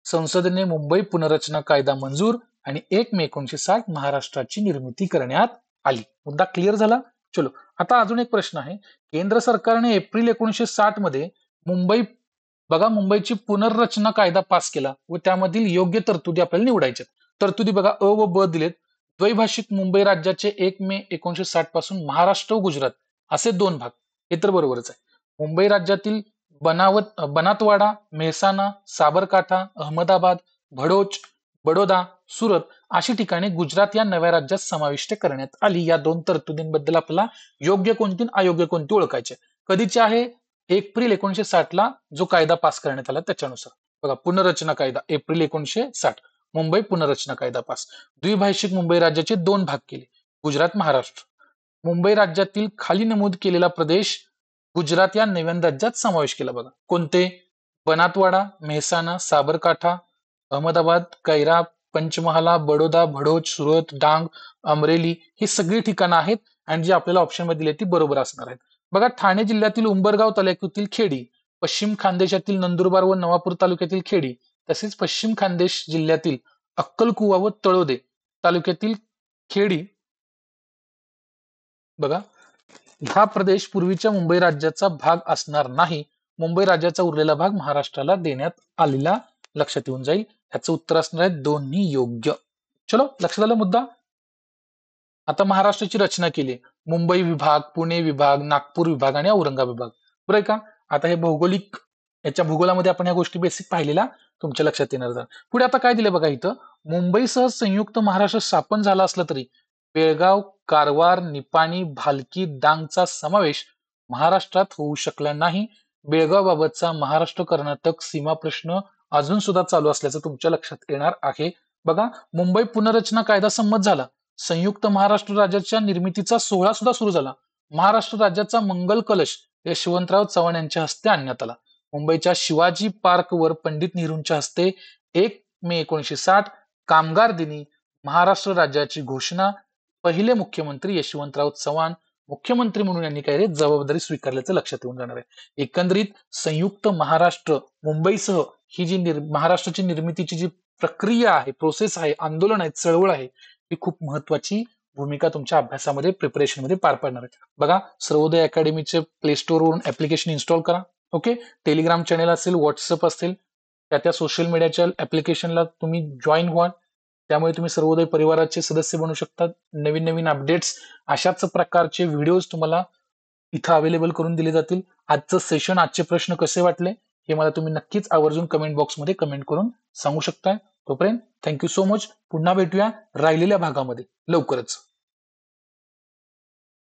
संसदेने मुंबई पुनर्रचना कायदा मंजूर आणि 1 मे 1960 महाराष्ट्राची निर्मिती करण्यात आली. मुद्दा क्लिअर झाला? चलो, आता अजून एक प्रश्न आहे. केंद्र सरकारने एप्रिल 1960 मध्ये मुंबईची पुनर्रचना कायदा पास केला व त्यामधील योग्य तरतुदी आपल्याला निवडायच्या. तरतुदी बघा, अ व ब दिलेत. द्वैभाषिक मुंबई राज्याचे 1 मे 1960 पासून महाराष्ट्र व गुजरात असे 2 भाग. हे तर बरोबरच आहे. मुंबई राज्यातील बनातवाडा, मेहसाणा, साबरकांठा, अहमदाबाद, भडोच, बडोदा, सुरत अशी ठिकाणे गुजरात या नव्या राज्यात समाविष्ट करण्यात आली. या 2 तरतुदींबद्दल आपल्याला योग्य कोणती आणि अयोग्य कोणती ओळखायचे. कधीचे आहे? एप्रिल 1960 ला जो कायदा पास करण्यात आला त्याच्यानुसार. बघा, पुनर्रचना कायदा एप्रिल 1960, मुंबई पुनर्रचना कायदा पास. द्विभाषिक मुंबई राज्याचे 2 भाग केले, गुजरात, महाराष्ट्र. मुंबई राज्यातील खाली नमूद केलेला प्रदेश गुजरात या नव्या राज्यात समावेश केला. बघा, कोणते? बनातवाडा, मेहसाणा, साबरकांठा, अहमदाबाद, कैरा, पंचमहाला, बडोदा, भडोच, सुरत, डांग, अमरेली ही सगळी ठिकाणं आहेत आणि जी आपल्याला ऑप्शन मध्ये दिली ती बरोबर असणार आहेत. बघा, ठाणे जिल्ह्यातील उंबरगाव तालुक्यातील खेडी, पश्चिम खानदेशातील नंदुरबार व नवापूर तालुक्यातील खेडी, तसेच पश्चिम खानदेश जिल्ह्यातील अक्कलकुवा व तळोदे तालुक्यातील खेडी बघा, हा प्रदेश पूर्वीच्या मुंबई राज्याचा भाग असणार नाही. मुंबई राज्याचा उरलेला भाग महाराष्ट्राला देण्यात आलेला लक्षात येऊन जाईल. ह्याचं उत्तर असणार आहे दोन्ही योग्य. चलो, लक्षात आला मुद्दा. आता महाराष्ट्राची रचना केली. मुंबई विभाग, पुणे विभाग, नागपूर विभाग आणि औरंगाबाद विभाग. बरं आहे का? आता हे भौगोलिक याच्या भूगोलामध्ये आपण या गोष्टी बेसिक पाहिलेल्या तुमच्या लक्षात येणार आहेत. पुढे आता काय दिलं बघा इथं, मुंबईसह संयुक्त महाराष्ट्र स्थापन झाला असला तरी बेळगाव, कारवार, निपाणी, भालकी, डांगचा समावेश महाराष्ट्रात होऊ शकला नाही. बेळगाव बाबतचा महाराष्ट्र कर्नाटक सीमा प्रश्न अजून सुद्धा चालू असल्याचं तुमच्या लक्षात येणार आहे. बघा, मुंबई पुनर्रचना कायदा संमत झाला. संयुक्त महाराष्ट्र राज्याच्या निर्मितीचा सोहळा सुद्धा सुरू झाला. महाराष्ट्र राज्याचा मंगल कलश यशवंतराव चव्हाण यांच्या हस्ते आणण्यात आला. मुंबईच्या शिवाजी पार्कवर पंडित नेहरूंच्या हस्ते 1 मे 1960 कामगार दिनी महाराष्ट्र राज्याची घोषणा. पहिले मुख्यमंत्री यशवंतराव चव्हाण मुख्यमंत्री म्हणून यांनी काय रे जबाबदारी स्वीकारल्याचं लक्षात येऊन जाणार आहे. एकंदरीत संयुक्त महाराष्ट्र मुंबईसह ही जी महाराष्ट्राची निर्मितीची जी प्रक्रिया आहे, प्रोसेस आहे, आंदोलन आहे, चळवळ आहे, ही खूप महत्वाची भूमिका तुमच्या अभ्यासामध्ये प्रिपरेशनमध्ये पार पाडणार आहे. बघा, सर्वोदय अकॅडमीचे प्ले स्टोअरवरून ऍप्लिकेशन इन्स्टॉल करा. ओके, टेलिग्राम चॅनल असेल, व्हॉट्सअप असेल, त्या सोशल मीडियाच्या ऍप्लिकेशनला तुम्ही जॉईन व्हा. त्यामुळे तुम्ही सर्वोदय परिवाराचे सदस्य बनू शकतात. नवीन नवीन अपडेट्स, अशाच प्रकारचे व्हिडिओज तुम्हाला इथं अवेलेबल करून दिले जातील. आजचं सेशन, आजचे प्रश्न कसे वाटले हे मला तुम्ही नक्कीच आवर्जून कमेंट बॉक्समध्ये कमेंट करून सांगू शकताय. तोपर्यंत थँक्यू सो मच. पुन्हा भेटूया राहिलेल्या भागामध्ये लवकरच.